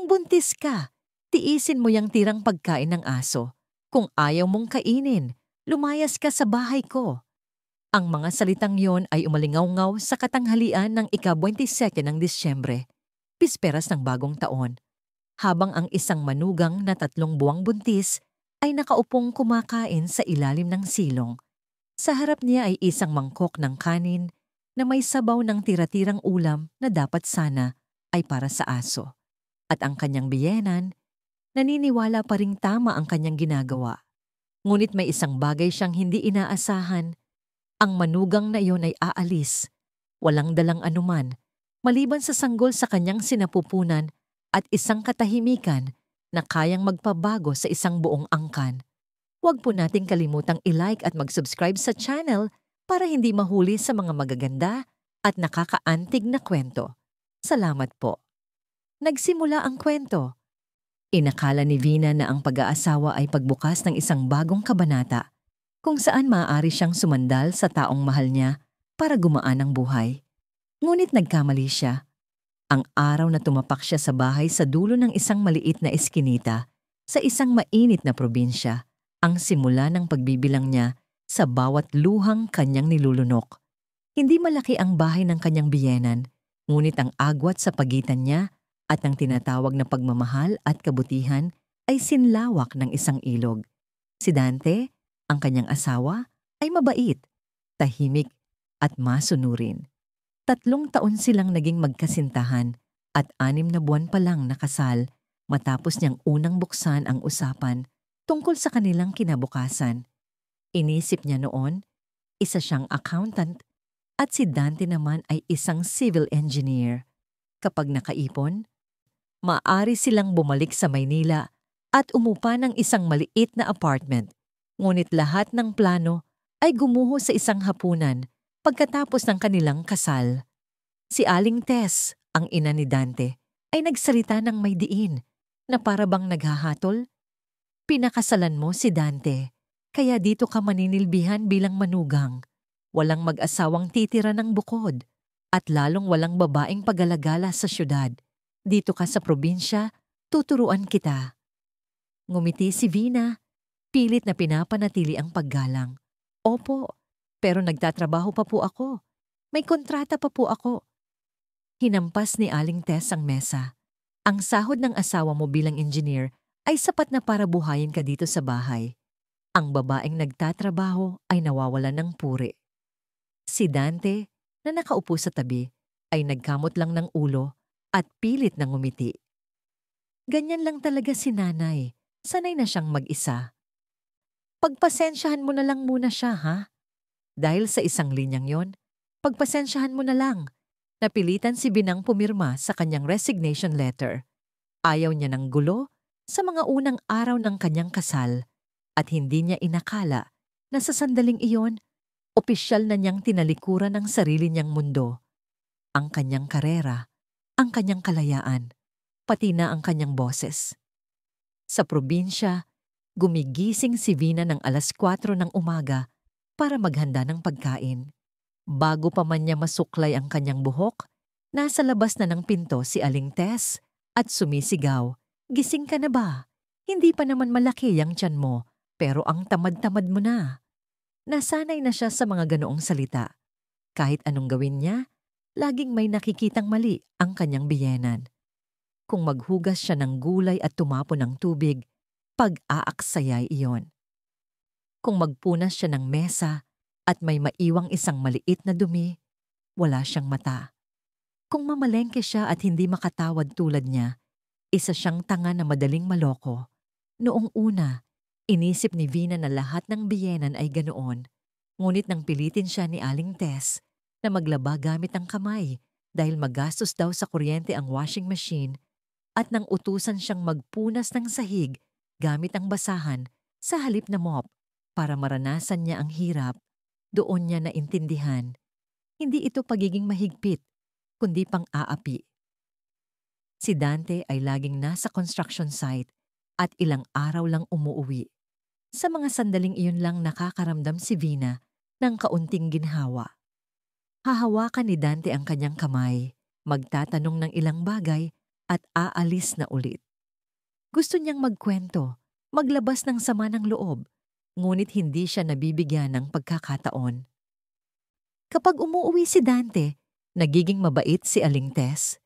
buntis ka. Tiisin mo yung tirang pagkain ng aso. Kung ayaw mong kainin, lumayas ka sa bahay ko. Ang mga salitang yon ay umalingaw-ngaw sa katanghalian ng ika-22 ng Disyembre, pisperas ng bagong taon, habang ang isang manugang na 3 buwang buntis ay nakaupong kumakain sa ilalim ng silong. Sa harap niya ay isang mangkok ng kanin na may sabaw ng tira-tirang ulam na dapat sana ay para sa aso. At ang kanyang biyenan, naniniwala pa ring tama ang kanyang ginagawa. Ngunit may isang bagay siyang hindi inaasahan. Ang manugang na iyon ay aalis, walang dalang anuman, maliban sa sanggol sa kanyang sinapupunan at isang katahimikan na kayang magpabago sa isang buong angkan. Huwag po nating kalimutang i-like at mag-subscribe sa channel para hindi mahuli sa mga magaganda at nakakaantig na kwento. Salamat po. Nagsimula ang kwento. Inakala ni Vina na ang pag-aasawa ay pagbukas ng isang bagong kabanata kung saan maaari siyang sumandal sa taong mahal niya para gumaan ang buhay. Ngunit nagkamali siya. Ang araw na tumapak siya sa bahay sa dulo ng isang maliit na eskinita sa isang mainit na probinsya, ang simula ng pagbibilang niya sa bawat luhang kanyang nilulunok. Hindi malaki ang bahay ng kanyang biyenan, ngunit ang agwat sa pagitan niya at ang tinatawag na pagmamahal at kabutihan ay sinlawak ng isang ilog. Si Dante, ang kanyang asawa, ay mabait, tahimik at masunurin. 3 taon silang naging magkasintahan at 6 na buwan pa lang nakasal matapos niyang unang buksan ang usapan tungkol sa kanilang kinabukasan. Inisip niya noon, isa siyang accountant at si Dante naman ay isang civil engineer. Kapag nakaipon, maaari silang bumalik sa Maynila at umupa ng isang maliit na apartment. Ngunit lahat ng plano ay gumuho sa isang hapunan pagkatapos ng kanilang kasal. Si Aling Tess, ang ina ni Dante, ay nagsalita ng may diin na para bang naghahatol. Pinakasalan mo si Dante, kaya dito ka maninilbihan bilang manugang. Walang mag-asawang titira ng bukod at lalong walang babaeng pag-alagala sa syudad. Dito ka sa probinsya, tuturuan kita. Ngumiti si Vina, pilit na pinapanatili ang paggalang. Opo, pero nagtatrabaho pa po ako. May kontrata pa po ako. Hinampas ni Aling Tess ang mesa. Ang sahod ng asawa mo bilang engineer ay sapat na para buhayin ka dito sa bahay. Ang babaeng nagtatrabaho ay nawawalan ng puri. Si Dante, na nakaupo sa tabi, ay nagkamot lang ng ulo at pilit na ngumiti. Ganyan lang talaga si nanay. Sanay na siyang mag-isa. Pagpasensyahan mo na lang muna siya, ha? Dahil sa isang linyang yon, pagpasensyahan mo na lang. Napilitan si Binang pumirma sa kanyang resignation letter. Ayaw niya ng gulo sa mga unang araw ng kanyang kasal at hindi niya inakala na sa sandaling iyon, opisyal na niyang tinalikuran ang sarili niyang mundo. Ang kanyang karera, ang kanyang kalayaan, pati na ang kanyang boses. Sa probinsya, gumigising si Vina ng 4:00 ng umaga para maghanda ng pagkain. Bago pa man niya masuklay ang kanyang buhok, nasa labas na ng pinto si Aling Tess at sumisigaw, "Gising ka na ba? Hindi pa naman malaki ang tiyan mo, pero ang tamad-tamad mo na." Nasanay na siya sa mga ganoong salita. Kahit anong gawin niya, laging may nakikitang mali ang kanyang biyenan. Kung maghugas siya ng gulay at tumapon ng tubig, pag-aaksayay iyon. Kung magpunas siya ng mesa at may maiwang isang maliit na dumi, wala siyang mata. Kung mamalengke siya at hindi makatawad tulad niya, isa siyang tanga na madaling maloko. Noong una, inisip ni Vina na lahat ng biyenan ay ganoon, ngunit nang pilitin siya ni Aling Tess na maglaba gamit ang kamay dahil magastos daw sa kuryente ang washing machine, at nang utusan siyang magpunas ng sahig gamit ang basahan sa halip na mop para maranasan niya ang hirap, doon niya naintindihan. Hindi ito pagiging mahigpit, kundi pang-aapi. Si Dante ay laging nasa construction site at ilang araw lang umuuwi. Sa mga sandaling iyon lang nakakaramdam si Vina ng kaunting ginhawa. Hahawakan ni Dante ang kanyang kamay, magtatanong ng ilang bagay at aalis na ulit. Gusto niyang magkwento, maglabas ng sama ng loob, ngunit hindi siya nabibigyan ng pagkakataon. Kapag umuuwi si Dante, nagiging mabait si Aling Tess.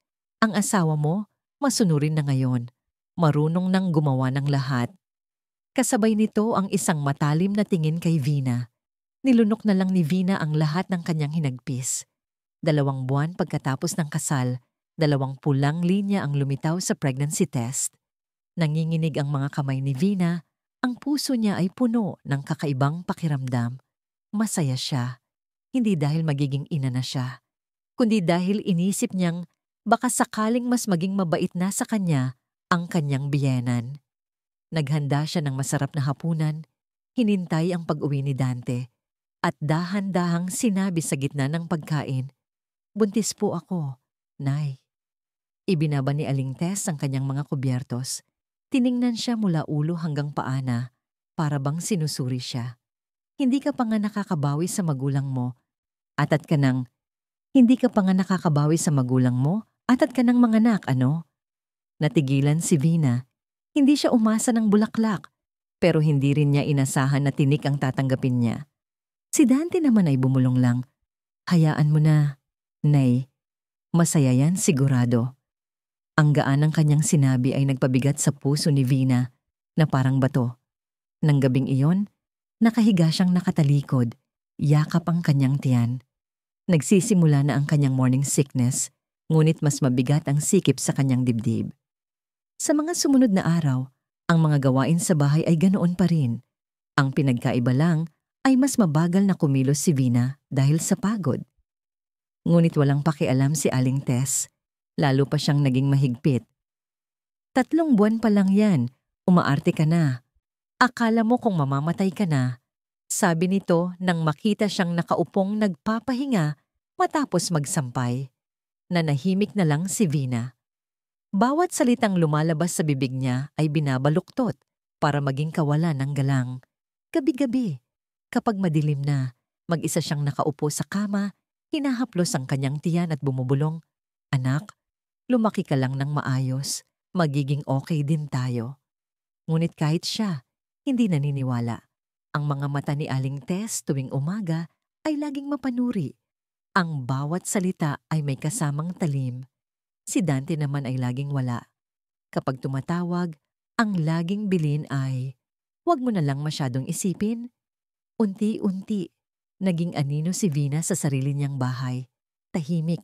Ang asawa mo, masunurin na ngayon. Marunong nang gumawa ng lahat. Kasabay nito ang isang matalim na tingin kay Vina. Nilunok na lang ni Vina ang lahat ng kanyang hinagpis. 2 buwan pagkatapos ng kasal, 2 pulang linya ang lumitaw sa pregnancy test. Nanginginig ang mga kamay ni Vina, ang puso niya ay puno ng kakaibang pakiramdam. Masaya siya, hindi dahil magiging ina na siya, kundi dahil inisip niyang baka sakaling mas maging mabait na sa kanya ang kanyang biyenan. Naghanda siya ng masarap na hapunan, hinintay ang pag-uwi ni Dante, at dahan-dahang sinabi sa gitna ng pagkain, "Buntis po ako, Nay." Ibinaba ni Aling Tess ang kanyang mga kubyertos. Tiningnan siya mula ulo hanggang paana, para bang sinusuri siya. Hindi ka pa nga nakakabawi sa magulang mo, atat ka nang, hindi ka pa nga nakakabawi sa magulang mo, atat ka nang manganak, ano? Natigilan si Vina. Hindi siya umasa ng bulaklak, pero hindi rin niya inasahan na tinik ang tatanggapin niya. Si Dante naman ay bumulong lang. "Hayaan mo na, Nay. Masaya yan sigurado." Ang gaan ng kanyang sinabi ay nagpabigat sa puso ni Vina na parang bato. Nang gabing iyon, nakahiga siyang nakatalikod, yakap ang kanyang tiyan. Nagsisimula na ang kanyang morning sickness, ngunit mas mabigat ang sikip sa kanyang dibdib. Sa mga sumunod na araw, ang mga gawain sa bahay ay ganoon pa rin. Ang pinagkaiba lang ay mas mabagal na kumilos si Vina dahil sa pagod. Ngunit walang pakialam si Aling Tess, lalo pa siyang naging mahigpit. 3 buwan pa lang yan, umaarte ka na. Akala mo kung mamamatay ka na, sabi nito nang makita siyang nakaupong nagpapahinga matapos magsampay. Nanahimik na lang si Vina. Bawat salitang lumalabas sa bibig niya ay binabaluktot para maging kawalan ng galang. Gabi-gabi, kapag madilim na, mag-isa siyang nakaupo sa kama, hinahaplos ang kanyang tiyan at bumubulong, "Anak, lumaki ka lang ng maayos, magiging okay din tayo." Ngunit kahit siya, hindi naniniwala. Ang mga mata ni Aling Tess tuwing umaga ay laging mapanuri. Ang bawat salita ay may kasamang talim. Si Dante naman ay laging wala. Kapag tumatawag, ang laging bilin ay, "Huwag mo na lang masyadong isipin." Unti-unti, naging anino si Vina sa sarili niyang bahay. Tahimik,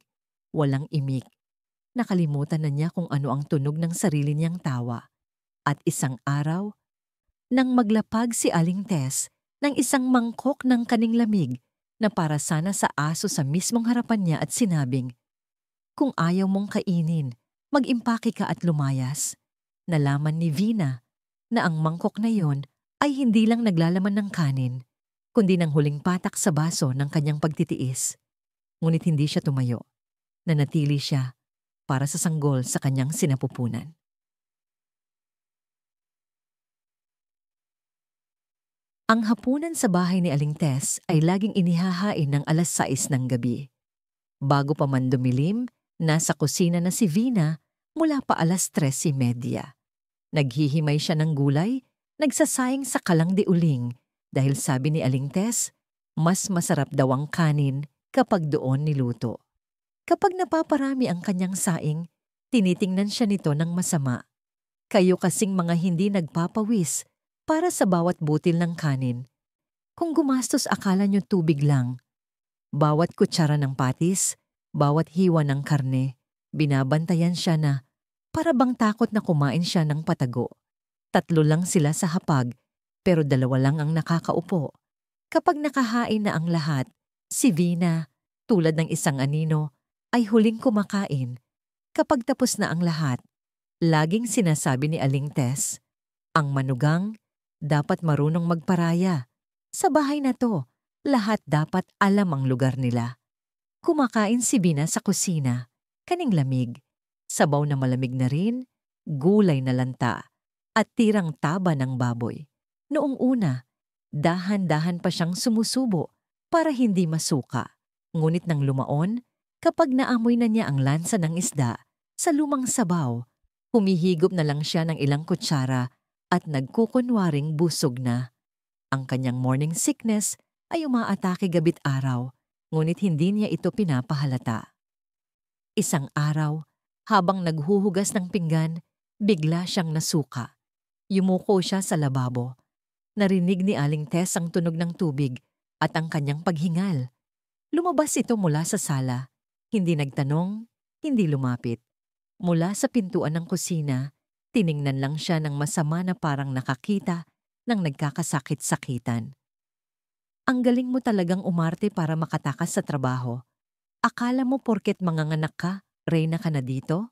walang imik. Nakalimutan na niya kung ano ang tunog ng sarili niyang tawa. At isang araw, nang maglapag si Aling Tess ng isang mangkok ng kaning lamig na para sana sa aso sa mismong harapan niya at sinabing, "Kung ayaw mong kainin, mag-impake ka at lumayas." Nalaman ni Vina na ang mangkok na yon ay hindi lang naglalaman ng kanin, kundi ng huling patak sa baso ng kanyang pagtitiis. Ngunit hindi siya tumayo. Nanatili siya para sa sanggol sa kanyang sinapupunan. Ang hapunan sa bahay ni Aling Tess ay laging inihahain ng 6:00 ng gabi. Bago pa man dumilim, nasa kusina na si Vina mula pa 3:30. Naghihimay siya ng gulay, nagsasayang sa kalang de uling dahil sabi ni Aling Tess, mas masarap daw ang kanin kapag doon niluto. Kapag napaparami ang kanyang saing, tinitingnan siya nito ng masama. Kayo kasing mga hindi nagpapawis para sa bawat butil ng kanin. Kung gumastos akala nyo tubig lang. Bawat kutsara ng patis, bawat hiwa ng karne, binabantayan siya na para bang takot na kumain siya ng patago. 3 lang sila sa hapag, pero 2 lang ang nakakaupo. Kapag nakahain na ang lahat, si Vina, tulad ng isang anino, ay huling kumakain. Kapag tapos na ang lahat, laging sinasabi ni Aling Tess, "Ang manugang, dapat marunong magparaya. Sa bahay na to, lahat dapat alam ang lugar nila." Kumakain si Vina sa kusina, kaning lamig, sabaw na malamig na rin, gulay na lanta, at tirang taba ng baboy. Noong una, dahan-dahan pa siyang sumusubo para hindi masuka. Ngunit nang lumaon, kapag naamoy na niya ang lansa ng isda sa lumang sabaw, Humihigop na lang siya ng ilang kutsara at nagkukunwaring busog na. Ang kanyang morning sickness ay umaatake gabit araw, ngunit hindi niya ito pinapahalata. Isang araw, habang naghuhugas ng pinggan, bigla siyang nasuka. Yumuko siya sa lababo. Narinig ni Aling Tess ang tunog ng tubig at ang kanyang paghingal. Lumabas ito mula sa sala. Hindi nagtanong, hindi lumapit. Mula sa pintuan ng kusina, tiningnan lang siya ng masama na parang nakakita ng nagkakasakit-sakitan. Ang galing mo talagang umarte para makatakas sa trabaho. Akala mo porket manganganak ka, reyna ka na dito?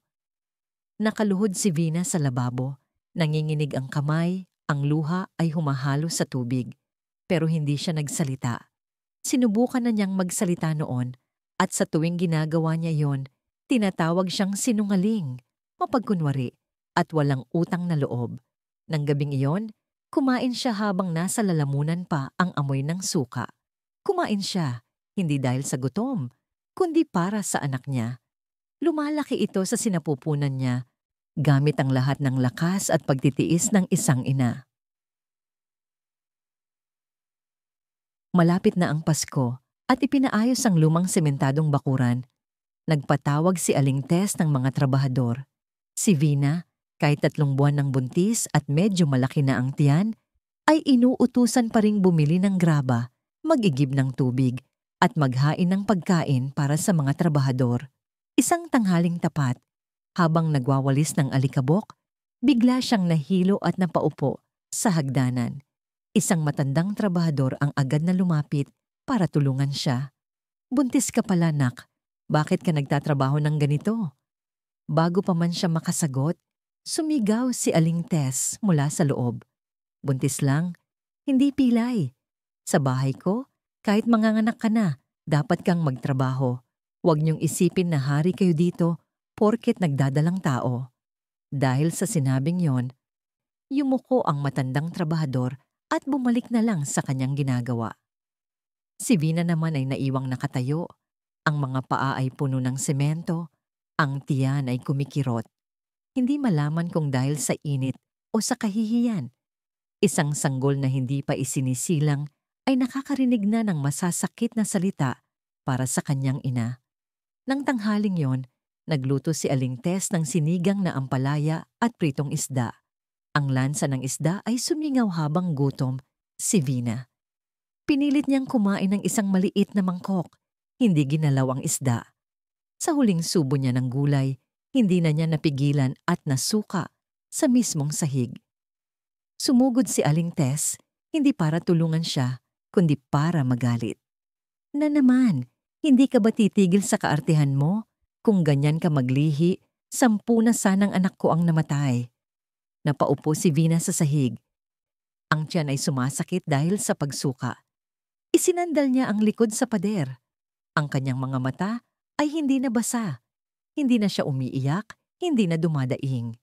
Nakaluhod si Vina sa lababo. Nanginginig ang kamay, ang luha ay humahalo sa tubig. Pero hindi siya nagsalita. Sinubukan na niyang magsalita noon at sa tuwing ginagawa niya yon, tinatawag siyang sinungaling, mapagkunwari at walang utang na loob. Nang gabing iyon, kumain siya habang nasa lalamunan pa ang amoy ng suka. Kumain siya, hindi dahil sa gutom, kundi para sa anak niya. Lumalaki ito sa sinapupunan niya, gamit ang lahat ng lakas at pagtitiis ng isang ina. Malapit na ang Pasko at ipinaayos ang lumang sementadong bakuran. Nagpatawag si Aling Tess ng mga trabahador. Si Vina, kahit 3 buwan ng buntis at medyo malaki na ang tiyan, ay inuutusan pa ring bumili ng graba, mag-igib ng tubig, at maghain ng pagkain para sa mga trabahador. Isang tanghaling tapat, habang nagwawalis ng alikabok, bigla siyang nahilo at napaupo sa hagdanan. Isang matandang trabahador ang agad na lumapit para tulungan siya. "Buntis ka pala, nak. Bakit ka nagtatrabaho ng ganito?" Bago pa man siya makasagot, sumigaw si Aling Tess mula sa loob. "Buntis lang, hindi pilay. Sa bahay ko, kahit manganganak ka na, dapat kang magtrabaho. Huwag niyong isipin na hari kayo dito porket nagdadalang tao." Dahil sa sinabing yon, yumuko ang matandang trabahador at bumalik na lang sa kanyang ginagawa. Si Vina naman ay naiwang nakatayo. Ang mga paa ay puno ng semento, ang tiyan ay kumikirot. Hindi malaman kung dahil sa init o sa kahihiyan. Isang sanggol na hindi pa isinisilang ay nakakarinig na ng masasakit na salita para sa kanyang ina. Nang tanghaling yon, nagluto si Aling Tess ng sinigang na ampalaya at pritong isda. Ang lansa ng isda ay sumingaw habang gutom si Vina. Pinilit niyang kumain ng isang maliit na mangkok, hindi ginalaw ang isda. Sa huling subo niya ng gulay, hindi na niya napigilan at nasuka sa mismong sahig. Sumugod si Aling Tess, hindi para tulungan siya, kundi para magalit. "Na naman, hindi ka ba titigil sa kaartehan mo? Kung ganyan ka maglihi, 10 na sanang anak ko ang namatay." Napaupo si Vina sa sahig. Ang tiyan ay sumasakit dahil sa pagsuka. Isinandal niya ang likod sa pader. Ang kanyang mga mata ay hindi na basa. Hindi na siya umiiyak, hindi na dumadaing.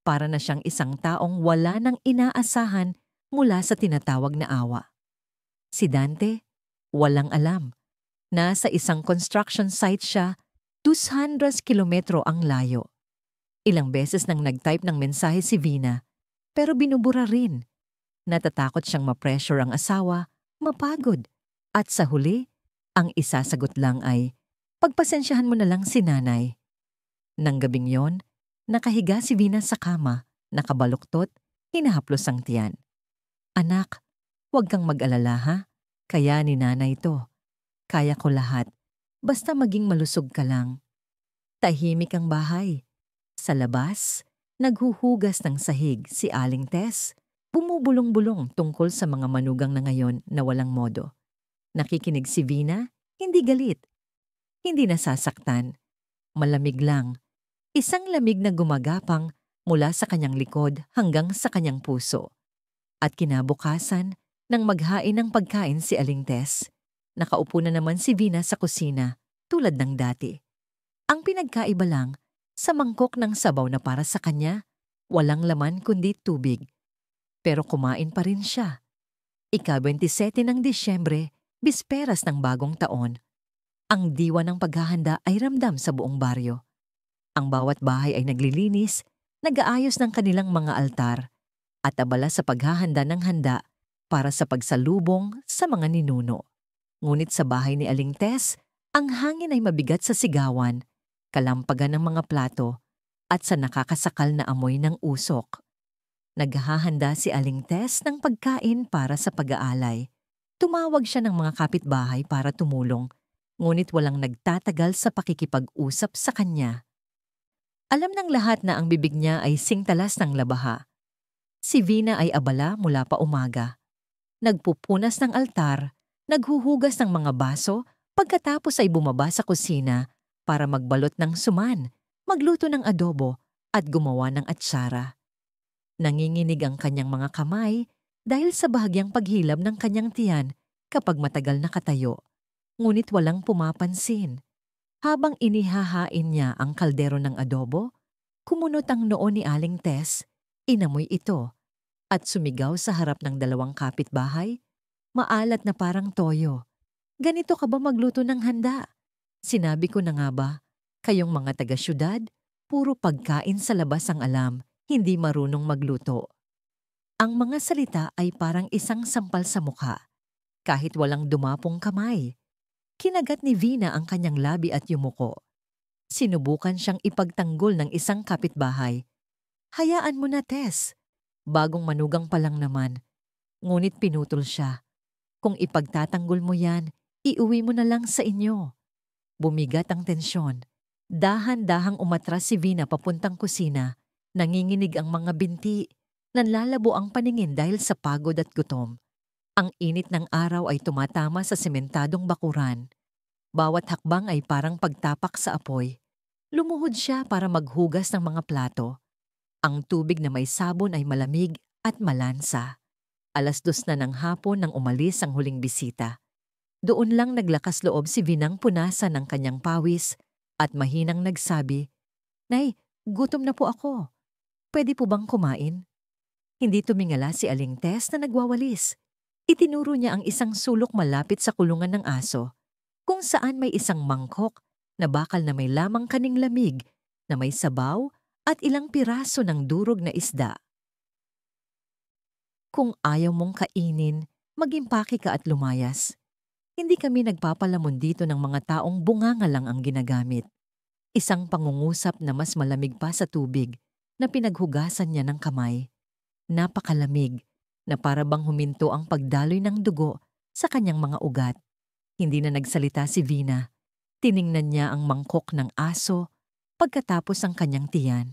Para na siyang isang taong wala nang inaasahan mula sa tinatawag na awa. Si Dante, walang alam. Nasa isang construction site siya, 200 kilometro ang layo. Ilang beses nang nag-type ng mensahe si Vina, pero binubura rin. Natatakot siyang ma-pressure ang asawa, mapagod. At sa huli, ang isasagot lang ay, "Pagpasensyahan mo na lang si nanay." Nang gabing yon, nakahiga si Vina sa kama, nakabaluktot, hinahaplos ang tiyan. "Anak, huwag kang mag-alala ha. Kaya ni nanay to. Kaya ko lahat. Basta maging malusog ka lang." Tahimik ang bahay. Sa labas, naghuhugas ng sahig si Aling Tess, bumubulong-bulong tungkol sa mga manugang na ngayon na walang modo. Nakikinig si Vina, hindi galit, hindi nasasaktan, malamig lang. Isang lamig na gumagapang mula sa kanyang likod hanggang sa kanyang puso. At kinabukasan, nang maghain ng pagkain si Aling Tess, nakaupo na naman si Vina sa kusina, tulad ng dati. Ang pinagkaiba lang, sa mangkok ng sabaw na para sa kanya, walang laman kundi tubig. Pero kumain pa rin siya. Ika-27 ng Disyembre, bisperas ng bagong taon. Ang diwa ng paghahanda ay ramdam sa buong baryo. Ang bawat bahay ay naglilinis, nag-aayos ng kanilang mga altar at abala sa paghahanda ng handa para sa pagsalubong sa mga ninuno. Ngunit sa bahay ni Aling Tess, ang hangin ay mabigat sa sigawan, kalampagan ng mga plato, at sa nakakasakal na amoy ng usok. Naghahanda si Aling Tess ng pagkain para sa pag-aalay. Tumawag siya ng mga kapitbahay para tumulong, ngunit walang nagtatagal sa pakikipag-usap sa kanya. Alam ng lahat na ang bibig niya ay singtalas ng labaha. Si Vina ay abala mula pa umaga. Nagpupunas ng altar, naghuhugas ng mga baso, pagkatapos ay bumaba sa kusina para magbalot ng suman, magluto ng adobo at gumawa ng atsara. Nanginginig ang kanyang mga kamay dahil sa bahagyang paghilab ng kanyang tiyan kapag matagal nakatayo, ngunit walang pumapansin. Habang inihahain niya ang kaldero ng adobo, kumunot ang noo ni Aling Tess, inamoy ito, at sumigaw sa harap ng dalawang kapitbahay, maalat na parang toyo. Ganito ka ba magluto ng handa? Sinabi ko na nga ba, kayong mga taga-syudad, puro pagkain sa labas ang alam, hindi marunong magluto. Ang mga salita ay parang isang sampal sa mukha, kahit walang dumapong kamay. Kinagat ni Vina ang kanyang labi at yumuko. Sinubukan siyang ipagtanggol ng isang kapitbahay. Hayaan mo na, Tess. Bagong manugang pa lang naman. Ngunit pinutol siya. Kung ipagtatanggol mo yan, iuwi mo na lang sa inyo. Bumigat ang tensyon. Dahan-dahang umatras si Vina papuntang kusina. Nanginginig ang mga binti. Nanlalabo ang paningin dahil sa pagod at gutom. Ang init ng araw ay tumatama sa sementadong bakuran. Bawat hakbang ay parang pagtapak sa apoy. Lumuhod siya para maghugas ng mga plato. Ang tubig na may sabon ay malamig at malansa. 2:00 na ng hapon nang umalis ang huling bisita. Doon lang naglakas loob si Vinang punasan ng kanyang pawis at mahinang nagsabi, "Nay, gutom na po ako. Pwede po bang kumain?" Hindi tumingala si Aling Tess na nagwawalis. Itinuro niya ang isang sulok malapit sa kulungan ng aso, kung saan may isang mangkok na bakal na may lamang kaning lamig, na may sabaw at ilang piraso ng durog na isda. Kung ayaw mong kainin, mag-impake ka at lumayas. Hindi kami nagpapalamon dito ng mga taong bunganga lang ang ginagamit. Isang pangungusap na mas malamig pa sa tubig na pinaghugasan niya ng kamay. Napakalamig na para bang huminto ang pagdaloy ng dugo sa kanyang mga ugat. Hindi na nagsalita si Vina. Tiningnan niya ang mangkok ng aso pagkatapos ang kanyang tiyan.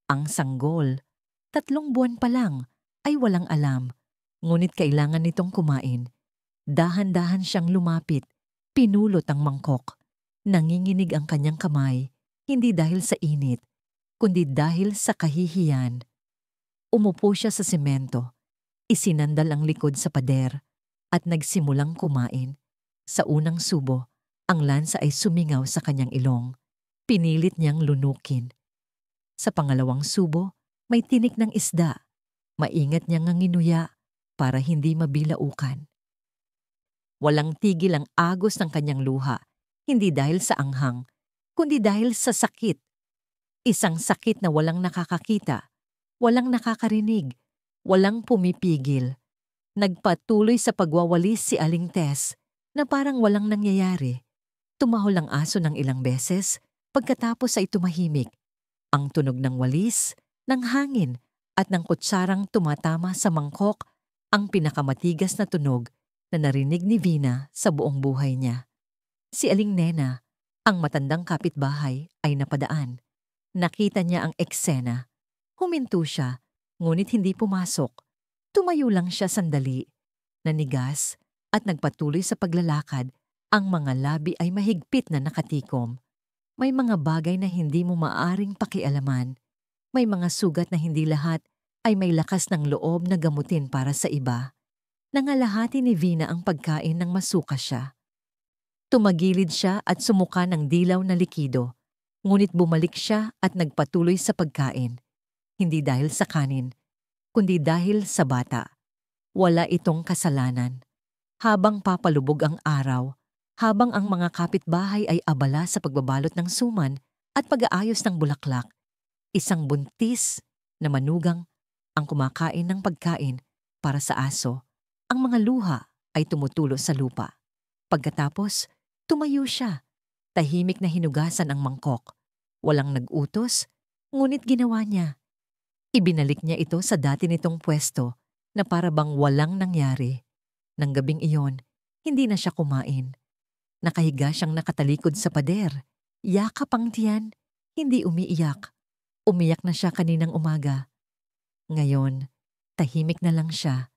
Ang sanggol, 3 buwan pa lang, ay walang alam, ngunit kailangan nitong kumain. Dahan-dahan siyang lumapit, pinulot ang mangkok. Nanginginig ang kanyang kamay, hindi dahil sa init, kundi dahil sa kahihiyan. Umupo siya sa semento, isinandal ang likod sa pader, at nagsimulang kumain. Sa unang subo, ang lansa ay sumingaw sa kanyang ilong. Pinilit niyang lunukin. Sa pangalawang subo, may tinik ng isda. Maingat niyang nginuya para hindi mabilaukan. Walang tigil ang agos ng kanyang luha, hindi dahil sa anghang, kundi dahil sa sakit. Isang sakit na walang nakakakita, walang nakakarinig, walang pumipigil. Nagpatuloy sa pagwawalis si Aling Tess na parang walang nangyayari. Tumahol ang aso ng ilang beses, pagkatapos ay tumahimik. Ang tunog ng walis, ng hangin, at ng kutsarang tumatama sa mangkok ang pinakamatigas na tunog na narinig ni Vina sa buong buhay niya. Si Aling Nena, ang matandang kapitbahay, ay napadaan. Nakita niya ang eksena. Huminto siya, ngunit hindi pumasok. Tumayo lang siya sandali. Nanigas at nagpatuloy sa paglalakad. Ang mga labi ay mahigpit na nakatikom. May mga bagay na hindi mo maaaring pakialaman. May mga sugat na hindi lahat ay may lakas ng loob na gamutin para sa iba. Nangalahati ni Vina ang pagkain nang masuka siya. Tumagilid siya at sumuka ng dilaw na likido. Ngunit bumalik siya at nagpatuloy sa pagkain. Hindi dahil sa kanin, kundi dahil sa bata. Wala itong kasalanan. Habang papalubog ang araw, habang ang mga kapitbahay ay abala sa pagbabalot ng suman at pag-aayos ng bulaklak, Isang buntis na manugang ang kumakain ng pagkain para sa aso. Ang mga luha ay tumutulo sa lupa. Pagkatapos, tumayo siya. Tahimik na hinugasan ang mangkok. Walang nag-utos, ngunit ginawa niya. Ibinalik niya ito sa dati nitong pwesto na para bang walang nangyari. Nang gabing iyon, hindi na siya kumain. Nakahiga siyang nakatalikod sa pader. Yakap ang tiyan, hindi umiiyak. Umiyak na siya kaninang umaga. Ngayon, tahimik na lang siya.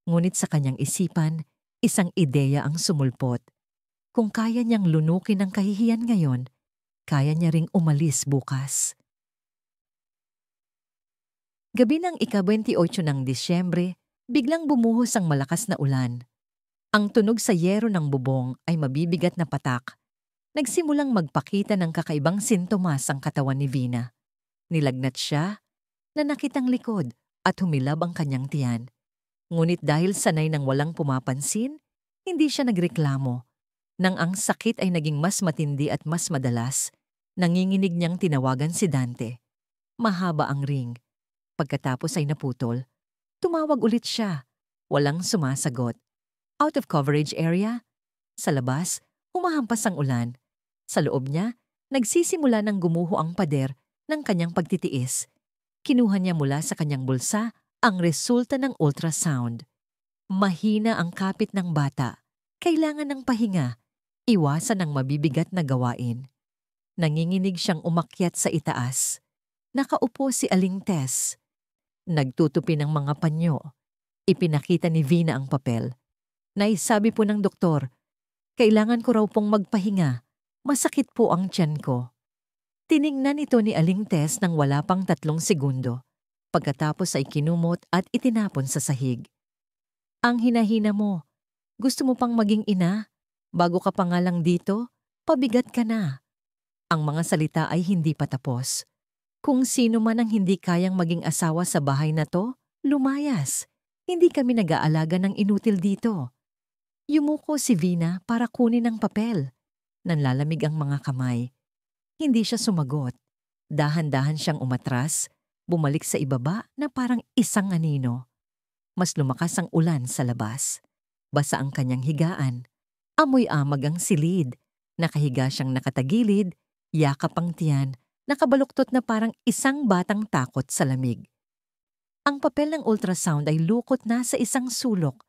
Ngunit sa kanyang isipan, isang ideya ang sumulpot. Kung kaya niyang lunukin ang kahihiyan ngayon, kaya niya ring umalis bukas. Gabi ng ika-28 ng Disyembre, biglang bumuhos ang malakas na ulan. Ang tunog sa yero ng bubong ay mabibigat na patak. Nagsimulang magpakita ng kakaibang sintomas ang katawan ni Vina. Nilagnat siya, nanakit ang likod at humilab ang kanyang tiyan. Ngunit dahil sanay ng walang pumapansin, hindi siya nagreklamo. Nang ang sakit ay naging mas matindi at mas madalas, nanginginig niyang tinawagan si Dante. Mahaba ang ring. Pagkatapos ay naputol. Tumawag ulit siya. Walang sumasagot. Out of coverage area? Sa labas, humahampas ang ulan. Sa loob niya, nagsisimula ng gumuho ang pader ng kanyang pagtitiis. Kinuha niya mula sa kanyang bulsa ang resulta ng ultrasound. Mahina ang kapit ng bata. Kailangan ng pahinga. Iwasan ang mabibigat na gawain. Nanginginig siyang umakyat sa itaas. Nakaupo si Aling Tess. Nagtutupi ng mga panyo. Ipinakita ni Vina ang papel. Naisabi po ng doktor, kailangan ko raw pong magpahinga. Masakit po ang tiyan ko. Tiningnan ito ni Aling Tess nang wala pang 3 segundo. Pagkatapos ay kinumot at itinapon sa sahig. Ang hinahina mo. Gusto mo pang maging ina? Bago ka pa nga lang dito, pabigat ka na. Ang mga salita ay hindi pa tapos. Kung sino man ang hindi kayang maging asawa sa bahay na to, lumayas. Hindi kami nag-aalaga ng inutil dito. Yumuko si Vina para kunin ang papel. Nanlalamig ang mga kamay. Hindi siya sumagot. Dahan-dahan siyang umatras, bumalik sa ibaba na parang isang anino. Mas lumakas ang ulan sa labas. Basa ang kanyang higaan. Amoy-amag ang silid. Nakahiga siyang nakatagilid, yakap ang tiyan, nakabaluktot na parang isang batang takot sa lamig. Ang papel ng ultrasound ay lukot na sa isang sulok,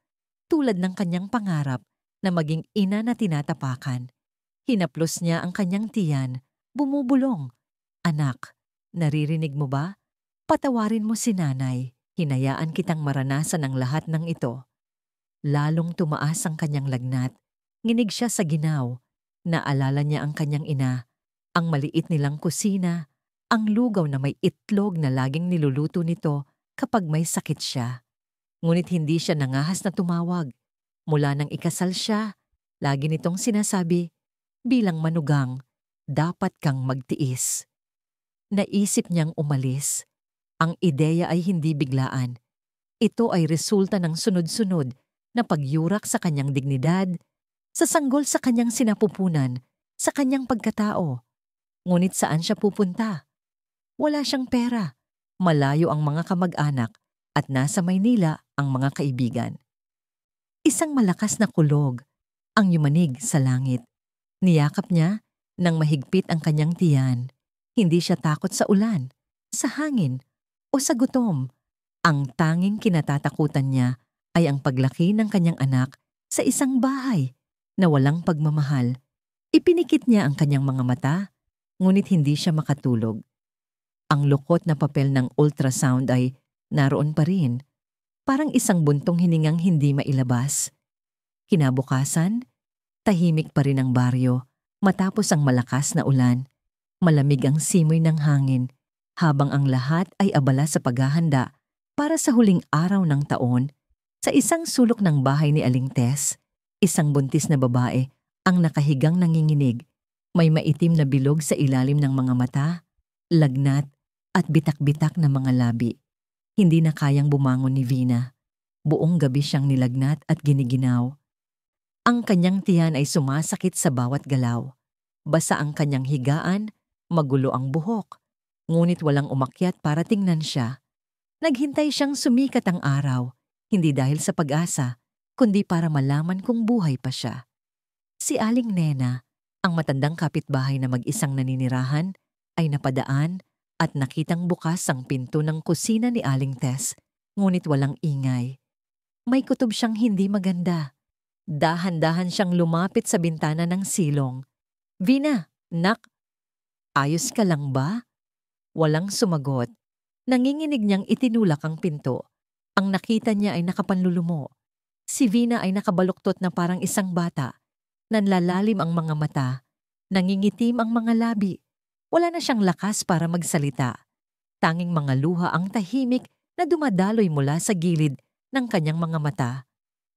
tulad ng kanyang pangarap na maging ina na tinatapakan. Hinaplos niya ang kanyang tiyan, bumubulong. Anak, naririnig mo ba? Patawarin mo si nanay. Hinayaan kitang maranasan ang lahat ng ito. Lalong tumaas ang kanyang lagnat. Nginig siya sa ginaw. Naalala niya ang kanyang ina, ang maliit nilang kusina, ang lugaw na may itlog na laging niluluto nito kapag may sakit siya. Ngunit hindi siya nangahas na tumawag. Mula nang ikasal siya, lagi nitong sinasabi, bilang manugang, dapat kang magtiis. Naisip niyang umalis. Ang ideya ay hindi biglaan. Ito ay resulta ng sunod-sunod na pagyurak sa kanyang dignidad, sa sanggol sa kanyang sinapupunan, sa kanyang pagkatao. Ngunit saan siya pupunta? Wala siyang pera. Malayo ang mga kamag-anak at nasa Maynila ang mga kaibigan. Isang malakas na kulog ang yumanig sa langit. Niyakap niya nang mahigpit ang kanyang tiyan. Hindi siya takot sa ulan, sa hangin, o sa gutom. Ang tanging kinatatakutan niya ay ang paglaki ng kanyang anak sa isang bahay na walang pagmamahal. Ipinikit niya ang kanyang mga mata, ngunit hindi siya makatulog. Ang lukot na papel ng ultrasound ay naroon pa rin, parang isang buntong hiningang hindi mailabas. Kinabukasan, tahimik pa rin ang baryo matapos ang malakas na ulan. Malamig ang simoy ng hangin habang ang lahat ay abala sa paghahanda para sa huling araw ng taon. Sa isang sulok ng bahay ni Aling Tess, isang buntis na babae ang nakahigang nanginginig. May maitim na bilog sa ilalim ng mga mata, lagnat at bitak-bitak na mga labi. Hindi na kayang bumangon ni Vina. Buong gabi siyang nilagnat at giniginaw. Ang kanyang tiyan ay sumasakit sa bawat galaw. Basa ang kanyang higaan, magulo ang buhok. Ngunit walang umakyat para tingnan siya. Naghintay siyang sumikat ang araw, hindi dahil sa pag-asa, kundi para malaman kung buhay pa siya. Si Aling Nena, ang matandang kapitbahay na mag-isang naninirahan, ay napadaan at nakitang bukas ang pinto ng kusina ni Aling Tess, ngunit walang ingay. May kutob siyang hindi maganda. Dahan-dahan siyang lumapit sa bintana ng silong. "Vina, nak, ayos ka lang ba?" Walang sumagot. Nanginginig niyang itinulak ang pinto. Ang nakita niya ay nakapanlulumo. Si Vina ay nakabaluktot na parang isang bata. Nanlalalim ang mga mata. Nangingitim ang mga labi. Wala na siyang lakas para magsalita. Tanging mga luha ang tahimik na dumadaloy mula sa gilid ng kanyang mga mata.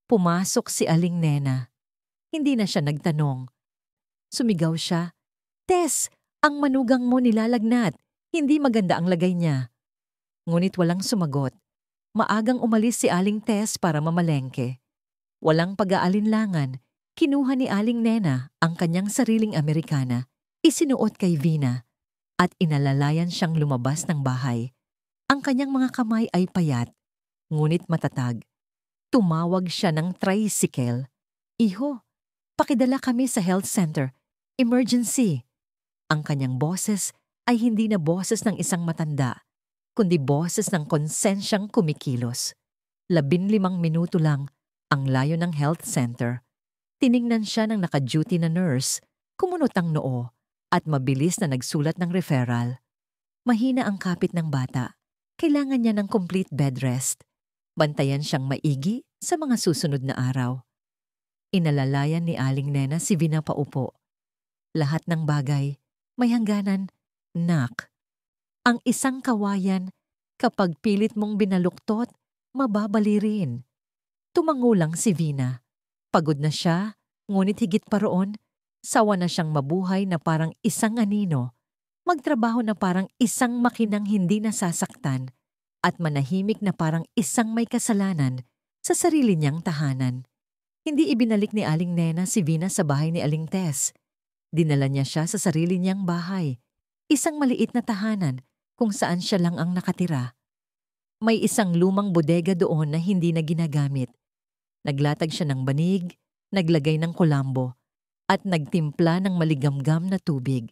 Pumasok si Aling Nena. Hindi na siya nagtanong. Sumigaw siya, "Tess, ang manugang mo nilalagnat. Hindi maganda ang lagay niya." Ngunit walang sumagot. Maagang umalis si Aling Tess para mamalengke. Walang pag-aalinlangan, kinuha ni Aling Nena ang kanyang sariling Amerikana, isinuot kay Vina, at inalalayan siyang lumabas ng bahay. Ang kanyang mga kamay ay payat, ngunit matatag. Tumawag siya ng tricycle. "Iho, pakidala kami sa health center. Emergency." Ang kanyang boses ay hindi na boses ng isang matanda, kundi boses ng konsensyang kumikilos. 15 minuto lang ang layo ng health center. Tiningnan siya ng naka-duty na nurse, kumunot ang noo, at mabilis na nagsulat ng referral. Mahina ang kapit ng bata. Kailangan niya ng complete bed rest. Bantayan siyang maigi sa mga susunod na araw. Inalalayan ni Aling Nena si Vina paupo. Lahat ng bagay may hangganan, nak. Ang isang kawayan, kapag pilit mong binaluktot, mababali rin. Tumango lang si Vina. Pagod na siya, ngunit higit pa roon, sawa na siyang mabuhay na parang isang anino, magtrabaho na parang isang makinang hindi nasasaktan, at manahimik na parang isang may kasalanan sa sarili niyang tahanan. Hindi ibinalik ni Aling Nena si Vina sa bahay ni Aling Tess. Dinala niya siya sa sarili niyang bahay, isang maliit na tahanan kung saan siya lang ang nakatira. May isang lumang bodega doon na hindi na ginagamit. Naglatag siya ng banig, naglagay ng kulambo, at nagtimpla ng maligamgam na tubig.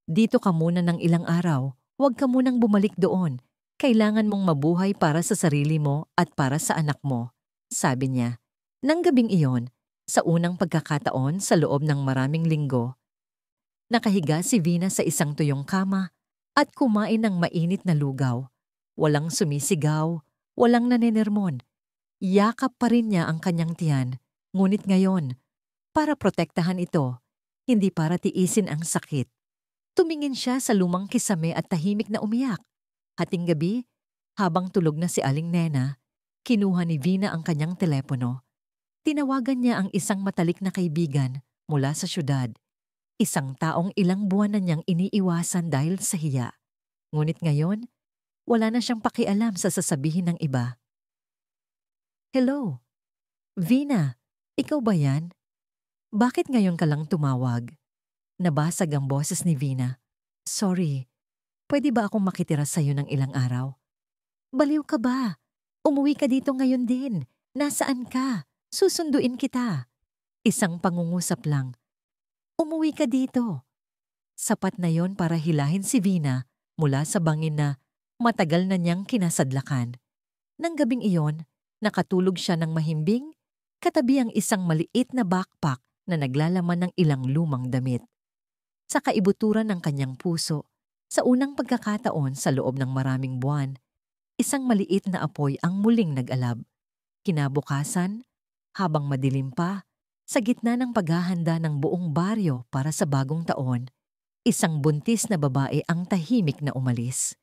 "Dito ka muna ng ilang araw, huwag ka munang bumalik doon. Kailangan mong mabuhay para sa sarili mo at para sa anak mo," sabi niya. Nang gabing iyon, sa unang pagkakataon sa loob ng maraming linggo, nakahiga si Vina sa isang tuyong kama at kumain ng mainit na lugaw. Walang sumisigaw, walang nanenermon. Yakap pa rin niya ang kanyang tiyan, ngunit ngayon, para protektahan ito, hindi para tiisin ang sakit. Tumingin siya sa lumang kisame at tahimik na umiyak. Hating gabi, habang tulog na si Aling Nena, kinuha ni Vina ang kanyang telepono. Tinawagan niya ang isang matalik na kaibigan mula sa syudad. Isang taong ilang buwan na niyang iniiwasan dahil sa hiya. Ngunit ngayon, wala na siyang pakialam sa sasabihin ng iba. "Hello, Vina, ikaw ba yan? Bakit ngayon ka lang tumawag?" Nabasag ang boses ni Vina. "Sorry, pwede ba akong makitira sa'yo ng ilang araw?" "Baliw ka ba? Umuwi ka dito ngayon din. Nasaan ka? Susunduin kita." Isang pangungusap lang. "Umuwi ka dito." Sapat na yon para hilahin si Vina mula sa bangin na matagal na niyang kinasadlakan. Nang gabing iyon, nakatulog siya ng mahimbing, katabi ang isang maliit na backpack na naglalaman ng ilang lumang damit. Sa kaibuturan ng kanyang puso, sa unang pagkakataon sa loob ng maraming buwan, isang maliit na apoy ang muling nag-alab. Kinabukasan, habang madilim pa, sa gitna ng paghahanda ng buong baryo para sa bagong taon, isang buntis na babae ang tahimik na umalis.